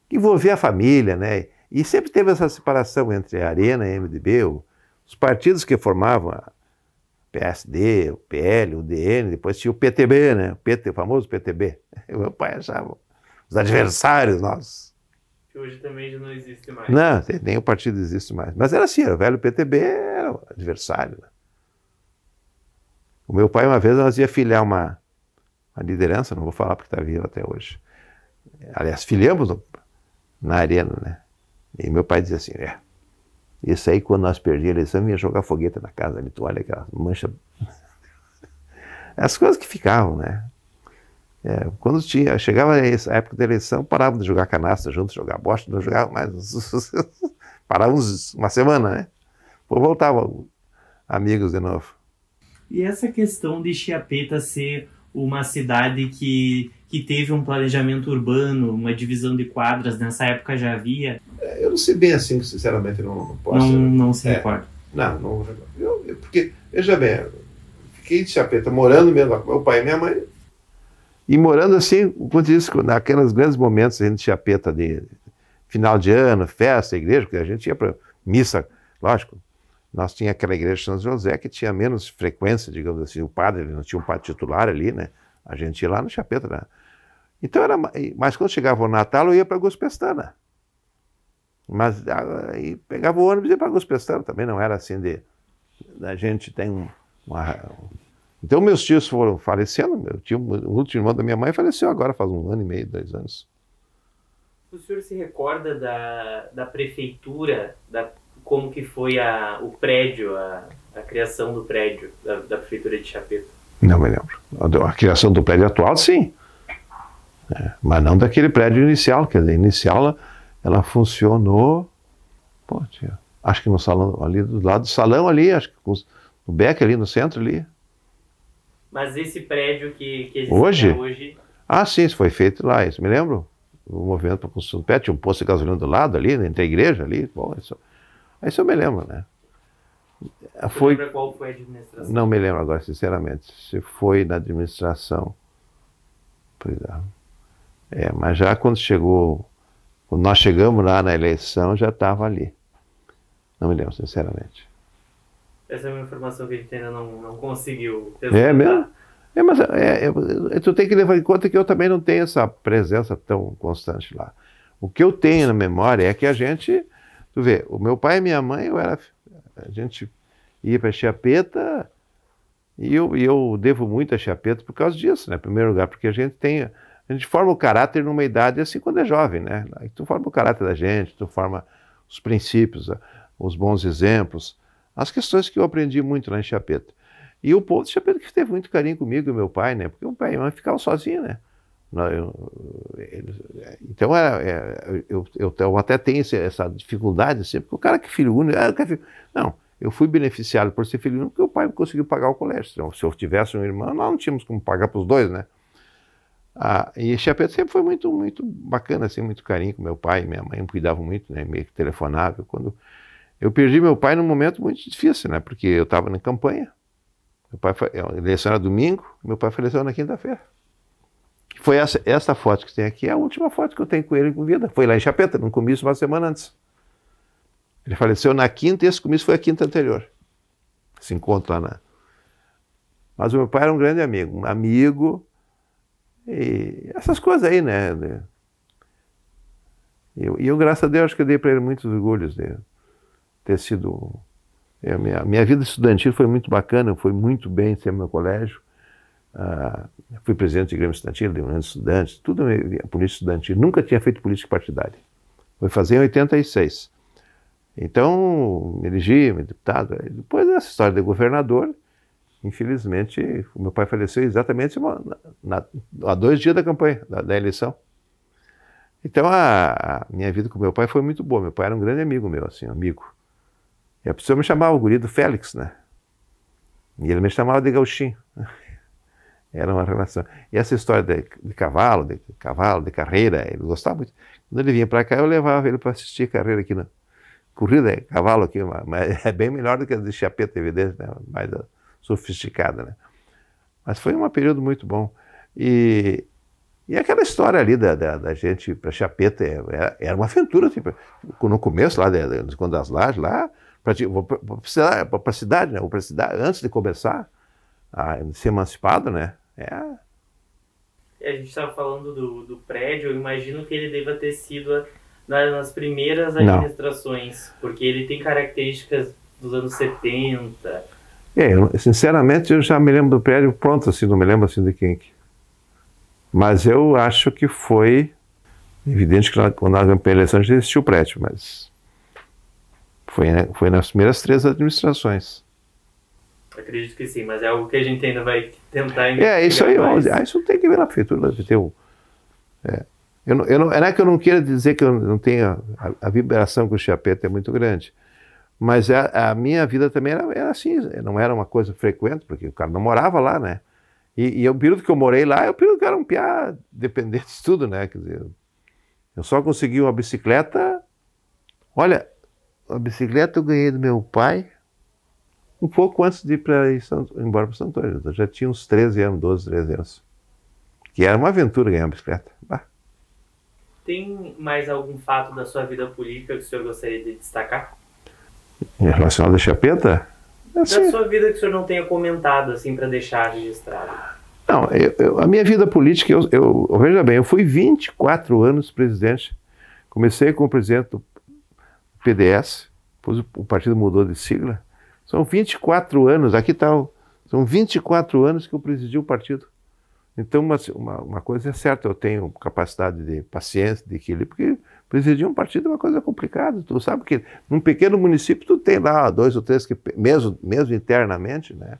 S2: que envolvia a família, né? E sempre teve essa separação entre a Arena e a MDB, os partidos que formavam a PSD, o PL, o DN, depois tinha o PTB, né? O famoso PTB. O meu pai achava os adversários nossos.
S1: Que hoje também já não existe mais.
S2: Não, nem o partido existe mais. Mas era assim, o velho PTB era o adversário, né? O meu pai, uma vez, nós ia filiar uma liderança, não vou falar porque está vivo até hoje. Aliás, filiamos na Arena, né? E meu pai dizia assim, isso aí, quando nós perdíamos a eleição, ia jogar foguete na casa ali, tu olha aquela mancha. As coisas que ficavam, né? Quando chegava a época da eleição, paravam de jogar canastra juntos, jogar bosta, não jogavam mais. Parávamos uma semana, né? Depois voltavam amigos de novo.
S1: E essa questão de Chiapeta ser uma cidade que teve um planejamento urbano, uma divisão de quadras, nessa época já havia?
S2: Eu não sei bem assim, sinceramente, não posso.
S1: Não se recorda?
S2: Não. Porque, veja bem, eu fiquei de Chiapeta morando mesmo, meu pai e minha mãe. E morando assim, como disse, naqueles grandes momentos de Chiapeta, de final de ano, festa, igreja, porque a gente ia para missa, lógico. Nós tínhamos aquela igreja de São José que tinha menos frequência, digamos assim, o padre, não tinha um padre titular ali, né? A gente ia lá no Chiapeta, né? Então mas quando chegava o Natal eu ia para Augusto Pestana. Mas aí pegava o ônibus e ia para Augusto Pestana, também não era assim a gente tem Então meus tios foram falecendo, o último irmão da minha mãe faleceu agora faz 1 ano e meio, 2 anos.
S1: O senhor se recorda da prefeitura, como que foi o prédio, a criação do prédio da prefeitura de Chiapeta?
S2: Não me lembro. A criação do prédio atual, sim. Mas não daquele prédio inicial. Quer dizer, inicial ela funcionou, acho que no salão, ali do lado do salão ali, acho que no beck ali no centro ali.
S1: Mas esse prédio que existe hoje...
S2: Ah, sim, isso foi feito lá, isso me lembro. O movimento para construção do prédio, tinha um posto de gasolina do lado ali, entre a igreja ali, isso eu me lembro, né?
S1: Você lembra qual foi a administração?
S2: Não me lembro agora, sinceramente. Se foi na administração. Pois é. Mas já quando nós chegamos lá na eleição, já estava ali. Não me lembro, sinceramente.
S1: Essa é uma informação que a gente ainda não conseguiu
S2: resgatar. É mesmo? Mas tu tem que levar em conta que eu também não tenho essa presença tão constante lá. O que eu tenho na memória é que a gente... Tu vê, o meu pai e minha mãe, a gente ia para Chiapeta e eu devo muito a Chiapeta por causa disso, né? Em primeiro lugar, porque a gente forma o caráter numa idade assim quando é jovem, né? Aí tu forma o caráter da gente, tu forma os princípios, os bons exemplos, as questões que eu aprendi muito lá em Chiapeta. E o povo de Chiapeta que teve muito carinho comigo e meu pai, né? Porque o pai e a mãe ficavam sozinhos, né? Então eu até tenho essa dificuldade assim, porque o cara que é filho único, não, eu fui beneficiado por ser filho único porque o pai conseguiu pagar o colégio. Então, se eu tivesse um irmão, nós não tínhamos como pagar para os dois, né? E Chiapeta sempre foi muito, muito bacana, assim, muito carinho com meu pai e minha mãe, me cuidavam muito, né? Meio que telefonava. Quando eu perdi meu pai num momento muito difícil, né? Porque eu estava na campanha, a eleição era domingo, meu pai faleceu na quinta-feira. Foi essa foto que tem aqui, é a última foto que eu tenho com ele com vida. Foi lá em Chiapeta, num comício uma semana antes. Ele faleceu na quinta e esse comício foi a quinta anterior. Esse encontro lá na... Mas o meu pai era um grande amigo, e essas coisas aí, né? E eu, graças a Deus, acho que eu dei para ele muitos orgulhos de ter sido... minha vida estudantil foi muito bacana, foi muito bem sempre no meu colégio. Fui presidente de Grêmio Estudantil, de União de Estudantes, tudo política estudantil. Nunca tinha feito política partidária. Foi fazer em 86. Então, me elegi deputado. Depois dessa história de governador, infelizmente, o meu pai faleceu exatamente há 2 dias da campanha, da eleição. Então, a minha vida com meu pai foi muito boa. Meu pai era um grande amigo meu, assim, amigo. E a pessoa me chamava o guri do Félix, né? E ele me chamava de Gauchinho. Era uma relação. E essa história de cavalo, de carreira, ele gostava muito. Quando ele vinha para cá, eu levava ele para assistir carreira aqui na corrida de cavalo aqui, mas é bem melhor do que a de Chiapeta, evidente, né? Mais sofisticada, né? Mas foi um período muito bom. E aquela história ali da gente para Chiapeta era uma aventura, tipo, no começo lá, quando as lajes lá, para a cidade, né? Para a cidade, antes de começar a ser emancipado, né?
S1: A gente estava falando do prédio, eu imagino que ele deva ter sido nas primeiras administrações, porque ele tem características dos anos 70.
S2: Sinceramente, eu já me lembro do prédio pronto, assim, não me lembro assim de quem. Mas eu acho que foi evidente que quando nós vamos para a eleição já existiu o prédio, mas foi nas primeiras 3 administrações.
S1: Acredito que sim, mas é algo que a gente ainda vai tentar...
S2: Isso aí, isso tem que ver na prefeitura. Não é que eu não queira dizer que eu não tenha... A vibração com o Chiapeta é muito grande, mas a minha vida também era assim, não era uma coisa frequente, porque o cara não morava lá, né? E o período que eu morei lá, é o período que eu era um piá dependente de tudo, né? Quer dizer, eu só consegui uma bicicleta... Olha, a bicicleta eu ganhei do meu pai um pouco antes de ir embora para Santo Antônio. Eu já tinha uns 13 anos, 12, 13 anos. Que era uma aventura ganhar uma bicicleta.
S1: Tem mais algum fato da sua vida política que o senhor gostaria de destacar?
S2: Em relação à Chiapeta?
S1: Da sua vida que o senhor não tenha comentado, assim, para deixar registrado.
S2: Não, a minha vida política, veja bem, eu fui 24 anos presidente. Comecei como presidente do PDS, depois o partido mudou de sigla. São 24 anos, aqui está, são 24 anos que eu presidi o partido. Então, uma coisa é certa, eu tenho capacidade de paciência, de equilíbrio, porque presidir um partido é uma coisa complicada. Tu sabe que num pequeno município tu tem lá 2 ou 3, mesmo internamente, né?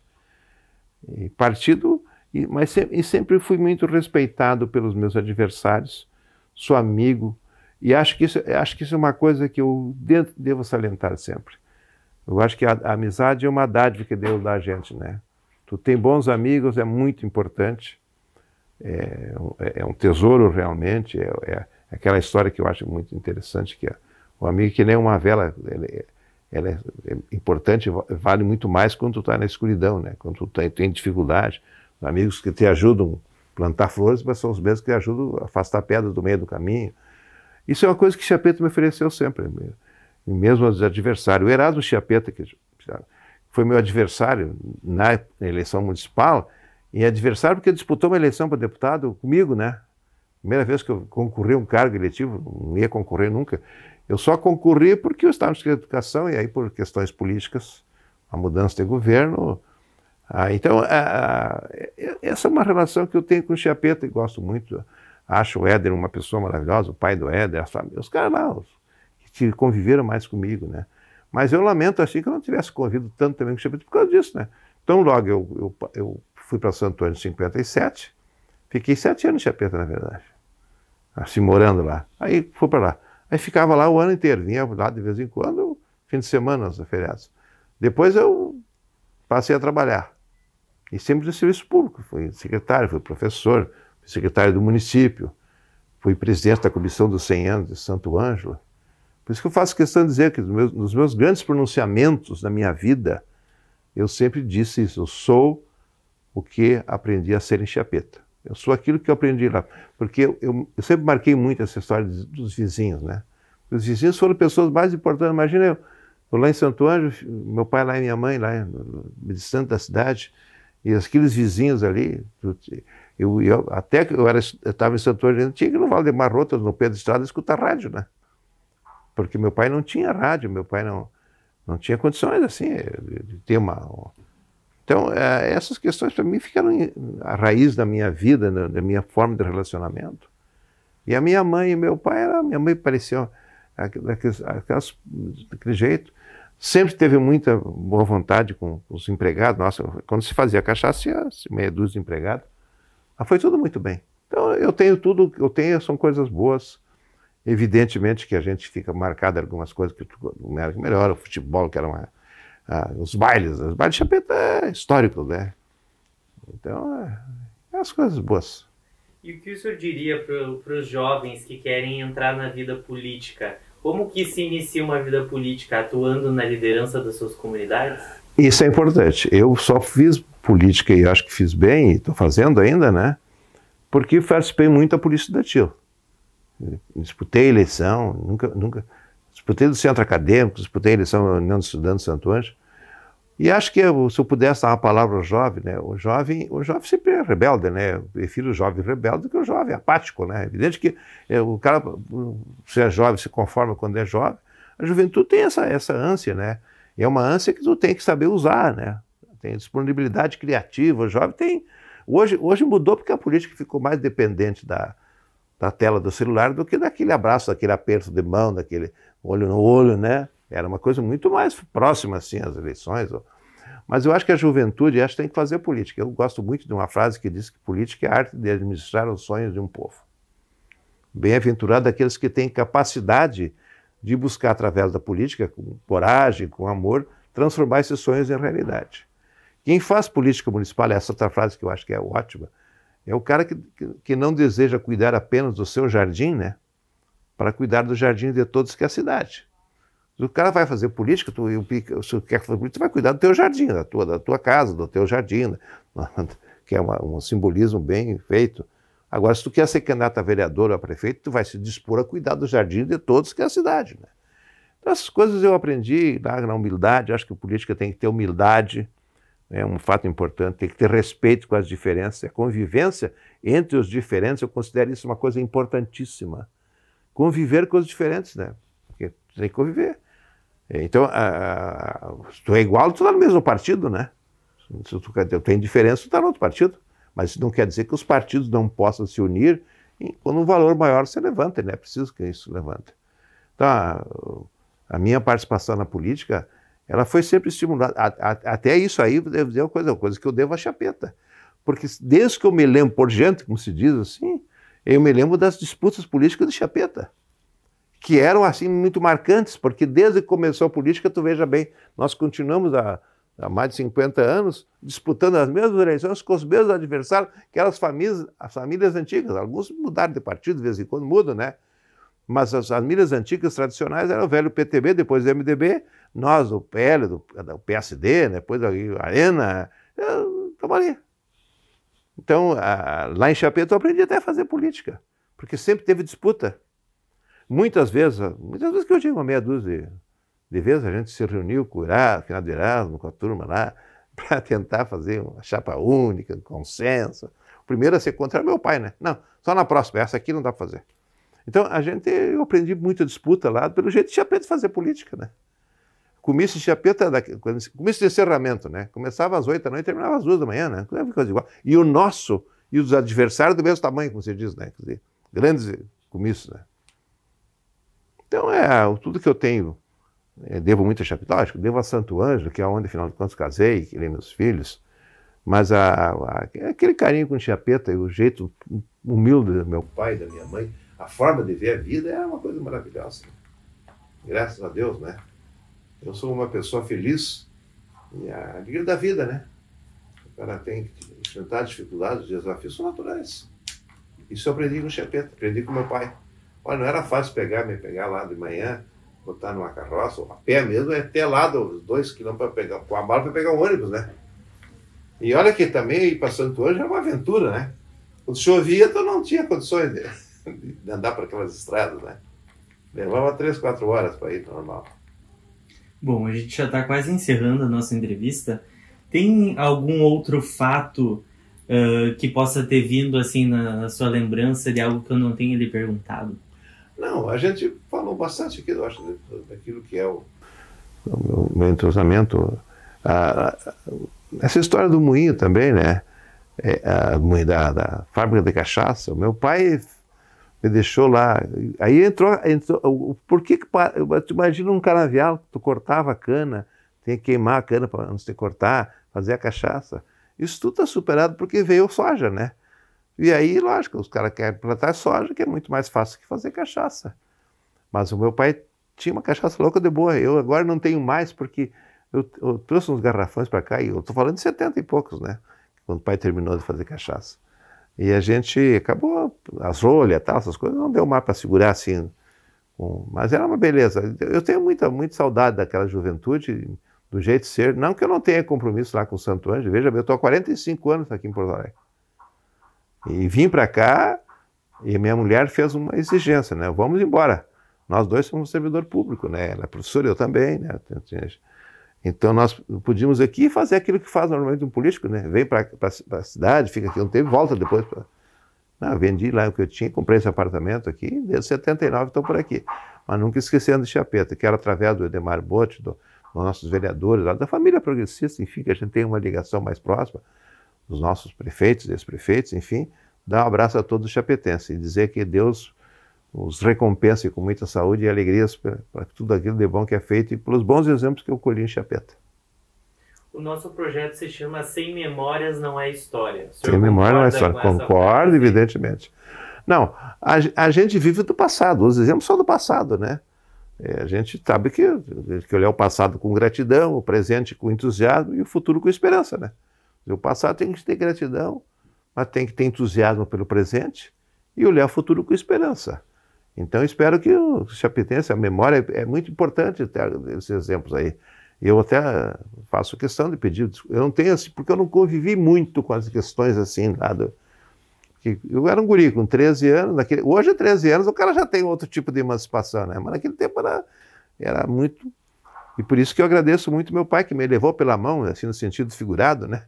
S2: E partido, mas sempre fui muito respeitado pelos meus adversários, sou amigo, e acho que isso é uma coisa que eu devo salientar sempre. Eu acho que a amizade é uma dádiva que Deus dá a gente, né? Tu tem bons amigos, é muito importante. É um tesouro realmente. É aquela história que eu acho muito interessante, que o amigo que nem uma vela, ela é importante, vale muito mais quando tu está na escuridão, né? Quando tu tem dificuldade. Os amigos que te ajudam a plantar flores, mas são os mesmos que te ajudam a afastar pedras do meio do caminho. Isso é uma coisa que Chiapeta me ofereceu sempre, mesmo os adversários. O Erasmo Chiapeta, que foi meu adversário na eleição municipal, e adversário porque disputou uma eleição para deputado comigo, né? Primeira vez que eu concorri a um cargo eletivo, não ia concorrer nunca. Eu só concorri porque eu estava no Secretaria de Educação e aí por questões políticas, a mudança de governo. Então, essa é uma relação que eu tenho com o Chiappetta e gosto muito. Acho o Éder uma pessoa maravilhosa, o pai do Éder, os caras lá, que conviveram mais comigo, né? Mas eu lamento assim que eu não tivesse convivido tanto também com o Chiappetta por causa disso, né? Então, logo eu fui para Santo Antônio em 57, fiquei 7 anos em Chiappetta, na verdade, assim, morando lá. Aí fui para lá. Aí ficava lá o ano inteiro, vinha lá de vez em quando, fim de semana, nos feriados. Depois eu passei a trabalhar, e sempre no serviço público, fui secretário, fui professor, fui secretário do município, fui presidente da comissão dos 100 anos de Santo Ângelo. Por isso que eu faço questão de dizer que nos meus grandes pronunciamentos da minha vida, eu sempre disse isso, eu sou o que aprendi a ser em Chiappetta. Eu sou aquilo que eu aprendi lá. Porque eu sempre marquei muito essa história dos vizinhos, né? Os vizinhos foram pessoas mais importantes. Imagina eu lá em Santo Ângelo, meu pai lá e minha mãe lá, distante da cidade, e aqueles vizinhos ali, até que eu estava em Santo Ângelo, eu tinha que ir no Valdemar Rotas, no Pedro Estrada, escutar rádio, né? Porque meu pai não tinha rádio, meu pai não tinha condições assim de ter uma... Então, essas questões para mim ficaram a raiz da minha vida, da minha forma de relacionamento. E a minha mãe e meu pai, minha mãe parecia daquele jeito. Sempre teve muita boa vontade com os empregados. Nossa, quando se fazia cachaça, meia dúzia de empregados. Mas foi tudo muito bem. Então, eu tenho tudo, são coisas boas. Evidentemente que a gente fica marcado em algumas coisas que melhora, o futebol, que era os bailes de Chiappetta é histórico, né? Então, as coisas boas.
S1: E o que o senhor diria para os jovens que querem entrar na vida política? Como que se inicia uma vida política? Atuando na liderança das suas comunidades?
S2: Isso é importante. Eu só fiz política e acho que fiz bem, e estou fazendo ainda, né? Porque participei muito da política estudantil. Disputei eleição, nunca disputei do centro acadêmico, disputei a eleição na União dos Estudantes de Santo Ângelo. E acho que se eu pudesse dar uma palavra ao jovem, né? O jovem sempre é rebelde, né? Eu prefiro o jovem rebelde do que o jovem apático, né? É evidente que o cara, se é jovem, se conforma quando é jovem. A juventude tem essa ânsia, né? E é uma ânsia que tu tem que saber usar, né? Tem disponibilidade criativa, o jovem tem... Hoje mudou porque a política ficou mais dependente da tela do celular do que daquele abraço, daquele aperto de mão, daquele olho no olho, né? Era uma coisa muito mais próxima, assim, às eleições. Mas eu acho que a juventude tem que fazer política. Eu gosto muito de uma frase que diz que política é a arte de administrar os sonhos de um povo. Bem-aventurado aqueles que têm capacidade de buscar, através da política, com coragem, com amor, transformar esses sonhos em realidade. Quem faz política municipal, essa outra frase que eu acho que é ótima, é o cara que não deseja cuidar apenas do seu jardim, né? Para cuidar do jardim de todos que é a cidade. Se o cara vai fazer política, se quer fazer política, tu vai cuidar do teu jardim, da tua casa, do teu jardim, que é um simbolismo bem feito. Agora, se tu quer ser candidato a vereador ou a prefeito, tu vai se dispor a cuidar do jardim de todos que é a cidade, né? Então, essas coisas eu aprendi na humildade. Acho que a política tem que ter humildade, é um fato importante, tem que ter respeito com as diferenças. A convivência entre os diferentes, eu considero isso uma coisa importantíssima. Conviver com os diferentes, né? Porque tu tem que conviver. Então, se tu é igual, tu está no mesmo partido, né? Se tu tem diferença, tu está no outro partido. Mas isso não quer dizer que os partidos não possam se unir e quando um valor maior se levanta, né? É preciso que isso levante. Então, a minha participação na política, ela foi sempre estimulada. Até isso aí, devo dizer uma coisa que eu devo a Chiappetta. Porque desde que eu me lembro, por gente, como se diz assim, eu me lembro das disputas políticas de Chiappetta, que eram assim muito marcantes, porque desde que começou a política, tu veja bem, nós continuamos há mais de 50 anos disputando as mesmas eleições com os mesmos adversários, que eram as famílias antigas. Alguns mudaram de partido, de vez em quando mudam, né? Mas as famílias antigas tradicionais eram o velho PTB, depois do MDB, nós, o PL, do PSD, depois a Arena, estamos ali. Então, lá em Chiappetta eu aprendi até a fazer política, porque sempre teve disputa. Muitas vezes que eu digo uma meia dúzia de vezes, a gente se reuniu com o final do Erasmo, com a turma lá, para tentar fazer uma chapa única, um consenso. primeiro a ser contra era meu pai, né? Não, só na próxima, essa aqui não dá para fazer. Então, eu aprendi muita disputa lá, pelo jeito de Chiapeta fazer política, né? Comício de Chiapeta, comício de encerramento, né? Começava às 8 da noite e terminava às 2 da manhã, né? Coisa igual. E o nosso, e os adversários do mesmo tamanho, como você diz, né? Quer dizer, grandes comícios, né? Então, tudo que eu tenho, devo muito a Chiapeta, acho que devo a Santo Ângelo, que é onde, afinal de contas, casei, criei meus filhos, mas aquele carinho com Chiapeta e o jeito humilde do meu pai e da minha mãe, a forma de ver a vida é uma coisa maravilhosa. Graças a Deus, né? Eu sou uma pessoa feliz e a alegria da vida, né? O cara tem que enfrentar dificuldades, desafios são naturais. Isso eu aprendi com o Chiapeta, aprendi com meu pai. Olha, não era fácil me pegar lá de manhã, botar numa carroça, ou a pé mesmo, até lá dos 2 quilômetros para pegar, com a mala para pegar um ônibus, né? E olha que também ir para Santo Ângelo é uma aventura, né? Quando chovia, tu não tinha condições de andar por aquelas estradas, né? Levava 3, 4 horas para ir, normal.
S1: Bom, a gente já está quase encerrando a nossa entrevista. Tem algum outro fato que possa ter vindo assim na sua lembrança de algo que eu não tenha lhe perguntado?
S2: Não, a gente falou bastante aqui, eu acho, daquilo que é o meu entrosamento. Essa história do moinho também, né? Da fábrica de cachaça. O meu pai me deixou lá. Aí entrou por que tu imagina um canavial, tu cortava a cana, tem que queimar a cana antes de cortar, fazer a cachaça. Isso tudo está superado porque veio soja, né? E aí, lógico, os caras querem plantar soja, que é muito mais fácil que fazer cachaça. Mas o meu pai tinha uma cachaça louca de boa. Eu agora não tenho mais porque eu trouxe uns garrafões para cá, e eu estou falando de 70 e poucos, né? Quando o pai terminou de fazer cachaça. E a gente acabou, as rolhas e tal, essas coisas, não deu mais para segurar assim. Mas era uma beleza. Eu tenho muita saudade daquela juventude, do jeito de ser. Não que eu não tenha compromisso lá com o Santo Ângelo. Veja, eu estou há 45 anos aqui em Porto Alegre. E vim para cá e minha mulher fez uma exigência, né? Vamos embora. Nós dois somos servidor público, né? Ela é professora, eu também, né? Então nós podíamos aqui fazer aquilo que faz normalmente um político, né? Vem para a cidade, fica aqui um tempo, volta depois. Não, vendi lá o que eu tinha, comprei esse apartamento aqui, desde 79 estou por aqui. Mas nunca esquecendo de Chiapeta, que era através do Edemar Botti, dos nossos vereadores, lá, da família progressista, enfim, que a gente tem uma ligação mais próxima, dos nossos prefeitos, ex-prefeitos, enfim, dar um abraço a todos os chiapetenses e dizer que Deus os recompense com muita saúde e alegrias para tudo aquilo de bom que é feito e pelos bons exemplos que eu colhi em Chiapeta.
S1: O nosso projeto se chama Sem Memórias Não é História.
S2: Sem Memória Não é História. Concordo, evidentemente. Não, a gente vive do passado, os exemplos são do passado, né? A gente sabe que olhar o passado com gratidão, o presente com entusiasmo e o futuro com esperança, né? O passado tem que ter gratidão, mas tem que ter entusiasmo pelo presente e olhar o futuro com esperança. Então, espero que o chiapetense, a memória, é muito importante ter esses exemplos aí. Eu até faço questão de pedir, eu não tenho assim, porque eu não convivi muito com as questões assim, eu era um guri com 13 anos, hoje 13 anos o cara já tem outro tipo de emancipação, né? Mas naquele tempo era muito, e por isso que eu agradeço muito meu pai, que me levou pela mão, assim, no sentido figurado, né?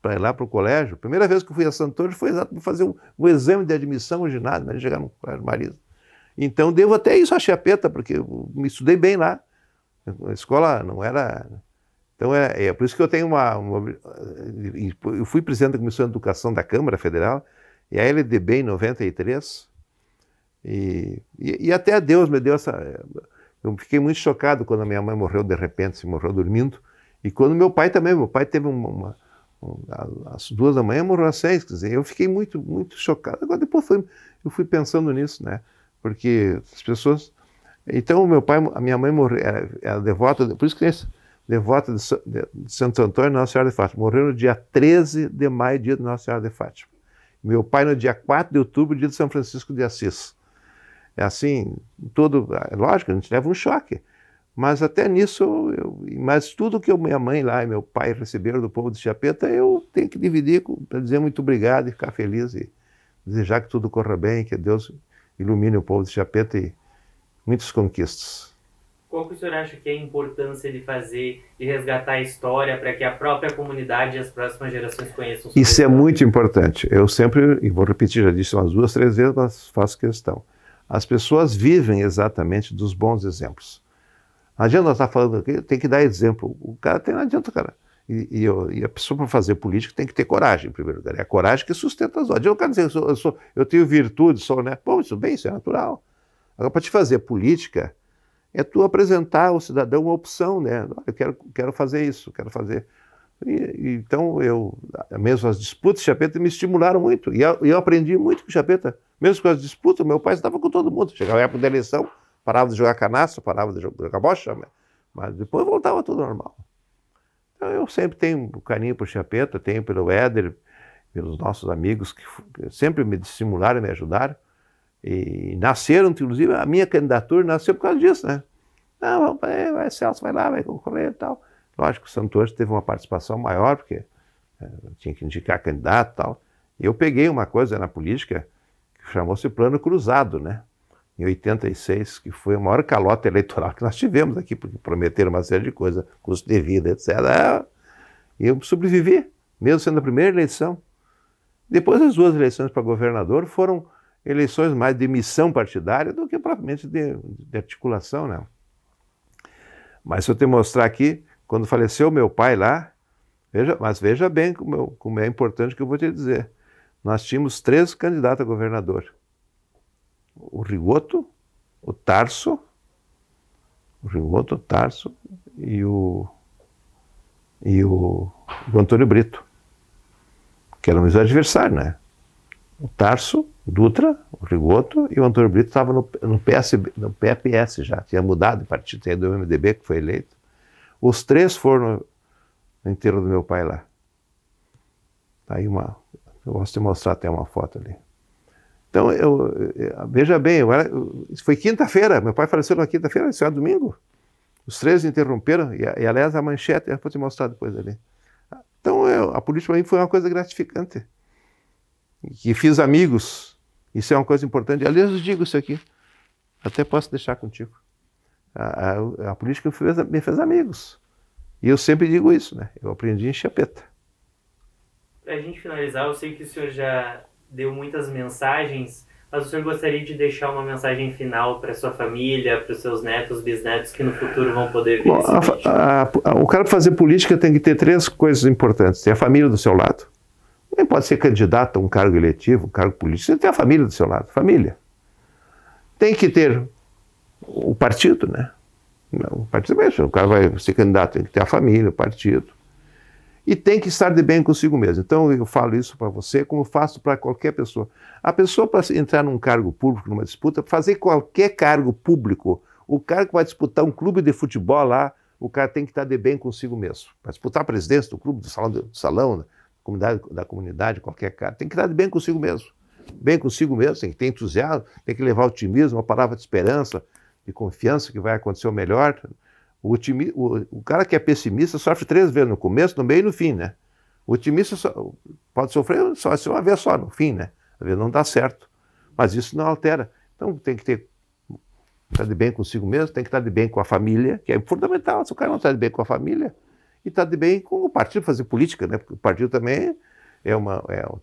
S2: Para ir lá para o colégio. A primeira vez que eu fui a Santo Ângelo foi exato para fazer um exame de admissão ao ginásio, mas chegar no Colégio Marisa. Então devo até isso a Chiapeta, porque eu me estudei bem lá. A escola não era... Então é por isso que eu tenho eu fui presidente da Comissão de Educação da Câmara Federal, e a LDB em 93, e até Deus me deu essa... Eu fiquei muito chocado quando a minha mãe morreu de repente, se morreu dormindo, e quando meu pai também, teve às 2 da manhã, morreu às 6, quer dizer, eu fiquei muito, muito chocado. Agora depois eu fui pensando nisso, né? Porque as pessoas... Então, a minha mãe morreu, era devota, por isso que é devota de Santo Antônio Nossa Senhora de Fátima. Morreu no dia 13 de maio, dia de Nossa Senhora de Fátima. Meu pai no dia 4 de outubro, dia de São Francisco de Assis. É assim, lógico, a gente leva um choque. Mas até nisso, mas tudo que minha mãe lá e meu pai receberam do povo de Chiapeta, eu tenho que dividir para dizer muito obrigado e ficar feliz e desejar que tudo corra bem, que Deus ilumine o povo de Chiapeta e muitas conquistas.
S1: Qual que o senhor acha que é a importância de fazer, de resgatar a história para que a própria comunidade e as próximas gerações conheçam?
S2: Isso é muito importante. Eu sempre, e vou repetir, já disse umas 2, 3 vezes, mas faço questão. As pessoas vivem exatamente dos bons exemplos. Não adianta nós estar falando aqui, tem que dar exemplo. O cara tem, não adianta, cara. E a pessoa, para fazer política, tem que ter coragem, em primeiro lugar. É a coragem que sustenta as ordens. Eu não quero dizer, eu tenho virtude, sou honesto. Bom, isso bem, isso é natural. Agora, para te fazer política, é tu apresentar ao cidadão uma opção, né? Eu quero fazer isso, quero fazer. Então, mesmo as disputas de chapeta me estimularam muito. E eu aprendi muito com o chapeta. Mesmo com as disputas, meu pai estava com todo mundo. Chegava a época da eleição, parava de jogar canastra, parava de jogar bocha, mas depois voltava tudo normal. Então, eu sempre tenho um carinho por chapeta, tenho pelo Éder, pelos nossos amigos que sempre me estimularam e me ajudaram. E nasceram, inclusive, a minha candidatura nasceu por causa disso, né? Não, Celso, vai lá, vai concorrer e tal. Lógico que o Santos teve uma participação maior, porque tinha que indicar candidato e tal. E eu peguei uma coisa na política que chamou-se Plano Cruzado, né? Em 86, que foi a maior calota eleitoral que nós tivemos aqui, porque prometeram uma série de coisas, custo de vida, etc. E eu sobrevivi, mesmo sendo a primeira eleição. Depois, as 2 eleições para governador foram eleições mais de missão partidária do que propriamente de articulação, né? Mas se eu te mostrar aqui, quando faleceu meu pai lá, veja bem como é importante que eu vou te dizer. Nós tínhamos 3 candidatos a governador. O Rigoto, o Tarso e o Antônio Brito, que eram meus adversários, né? O Tarso, Dutra, o Rigoto e o Antônio Brito estavam no PPS já, tinha mudado de partido, tinha do MDB que foi eleito. Os 3 foram no enterro do meu pai lá. Tá aí eu posso te mostrar até uma foto ali. Então, veja bem, isso foi quinta-feira, meu pai faleceu na quinta-feira, isso é domingo. Os 3 interromperam, e aliás a manchete, eu vou te mostrar depois ali. Então, a política para mim foi uma coisa gratificante. Que fiz amigos, isso é uma coisa importante. Aliás, eu digo isso aqui, até posso deixar contigo. A política me fez amigos. E eu sempre digo isso, né? Eu aprendi em chapeta.
S1: Para a gente finalizar, eu sei que o senhor já deu muitas mensagens, mas o senhor gostaria de deixar uma mensagem final para sua família, para os seus netos, bisnetos, que no futuro vão poder ver esse vídeo?
S2: O cara, para fazer política, tem que ter 3 coisas importantes. Tem a família do seu lado. Nem pode ser candidato a um cargo eletivo, um cargo político. Você tem a família do seu lado, família. Tem que ter o partido, né? O partido mesmo, o cara vai ser candidato, tem que ter a família, o partido. E tem que estar de bem consigo mesmo. Então eu falo isso para você, como faço para qualquer pessoa. A pessoa, para entrar num cargo público, numa disputa, fazer qualquer cargo público, o cara que vai disputar um clube de futebol lá, o cara tem que estar de bem consigo mesmo. Para disputar a presidência do clube, do salão, da comunidade, qualquer cara, tem que estar de bem consigo mesmo. Bem consigo mesmo, tem que ter entusiasmo, tem que levar otimismo, uma palavra de esperança, de confiança que vai acontecer o melhor. O cara que é pessimista sofre 3 vezes, no começo, no meio e no fim, né? O otimista pode sofrer só uma vez só, no fim, né? Às vezes não dá certo. Mas isso não altera. Então tem que estar de bem consigo mesmo, tem que estar de bem com a família, que é fundamental. Se o cara não está de bem com a família, e está de bem com o partido, fazer política, né? Porque o partido também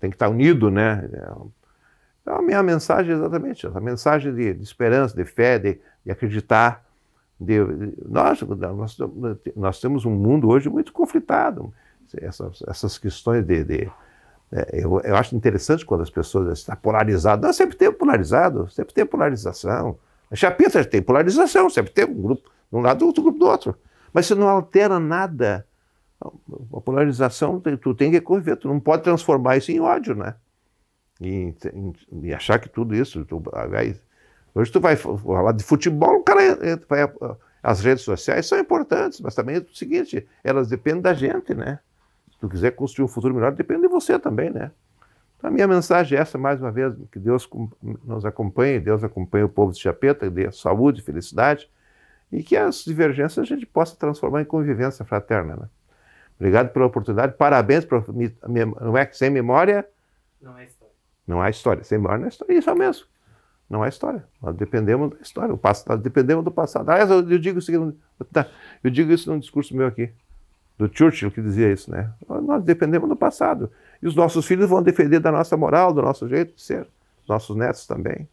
S2: tem que estar unido, né? Então a minha mensagem é exatamente essa, mensagem de esperança, de fé, de acreditar. Nós temos um mundo hoje muito conflitado. Essas questões eu acho interessante quando as pessoas estão polarizadas. Não, sempre tem polarizado, sempre tem polarização. A chapeta tem polarização, sempre tem um grupo de um lado, outro grupo do outro. Mas isso não altera nada. A polarização, tu tem que conviver, tu não pode transformar isso em ódio, né? E achar que tudo isso... Hoje tu vai falar de futebol, o cara as redes sociais são importantes, mas também é o seguinte, elas dependem da gente, né? Se tu quiser construir um futuro melhor, depende de você também, né? Então a minha mensagem é essa, mais uma vez, que Deus nos acompanhe, Deus acompanhe o povo de Chapeta, dê saúde, felicidade, e que as divergências a gente possa transformar em convivência fraterna, né? Obrigado pela oportunidade, parabéns, não é que sem memória...
S1: Não é história.
S2: Não há história, sem memória não é história, isso é mesmo. Não é história. Nós dependemos da história. Nós dependemos do passado. Aliás, eu digo isso aqui, eu digo isso num discurso meu aqui, do Churchill, que dizia isso, né? Nós dependemos do passado. E os nossos filhos vão defender da nossa moral, do nosso jeito de ser. Nossos netos também.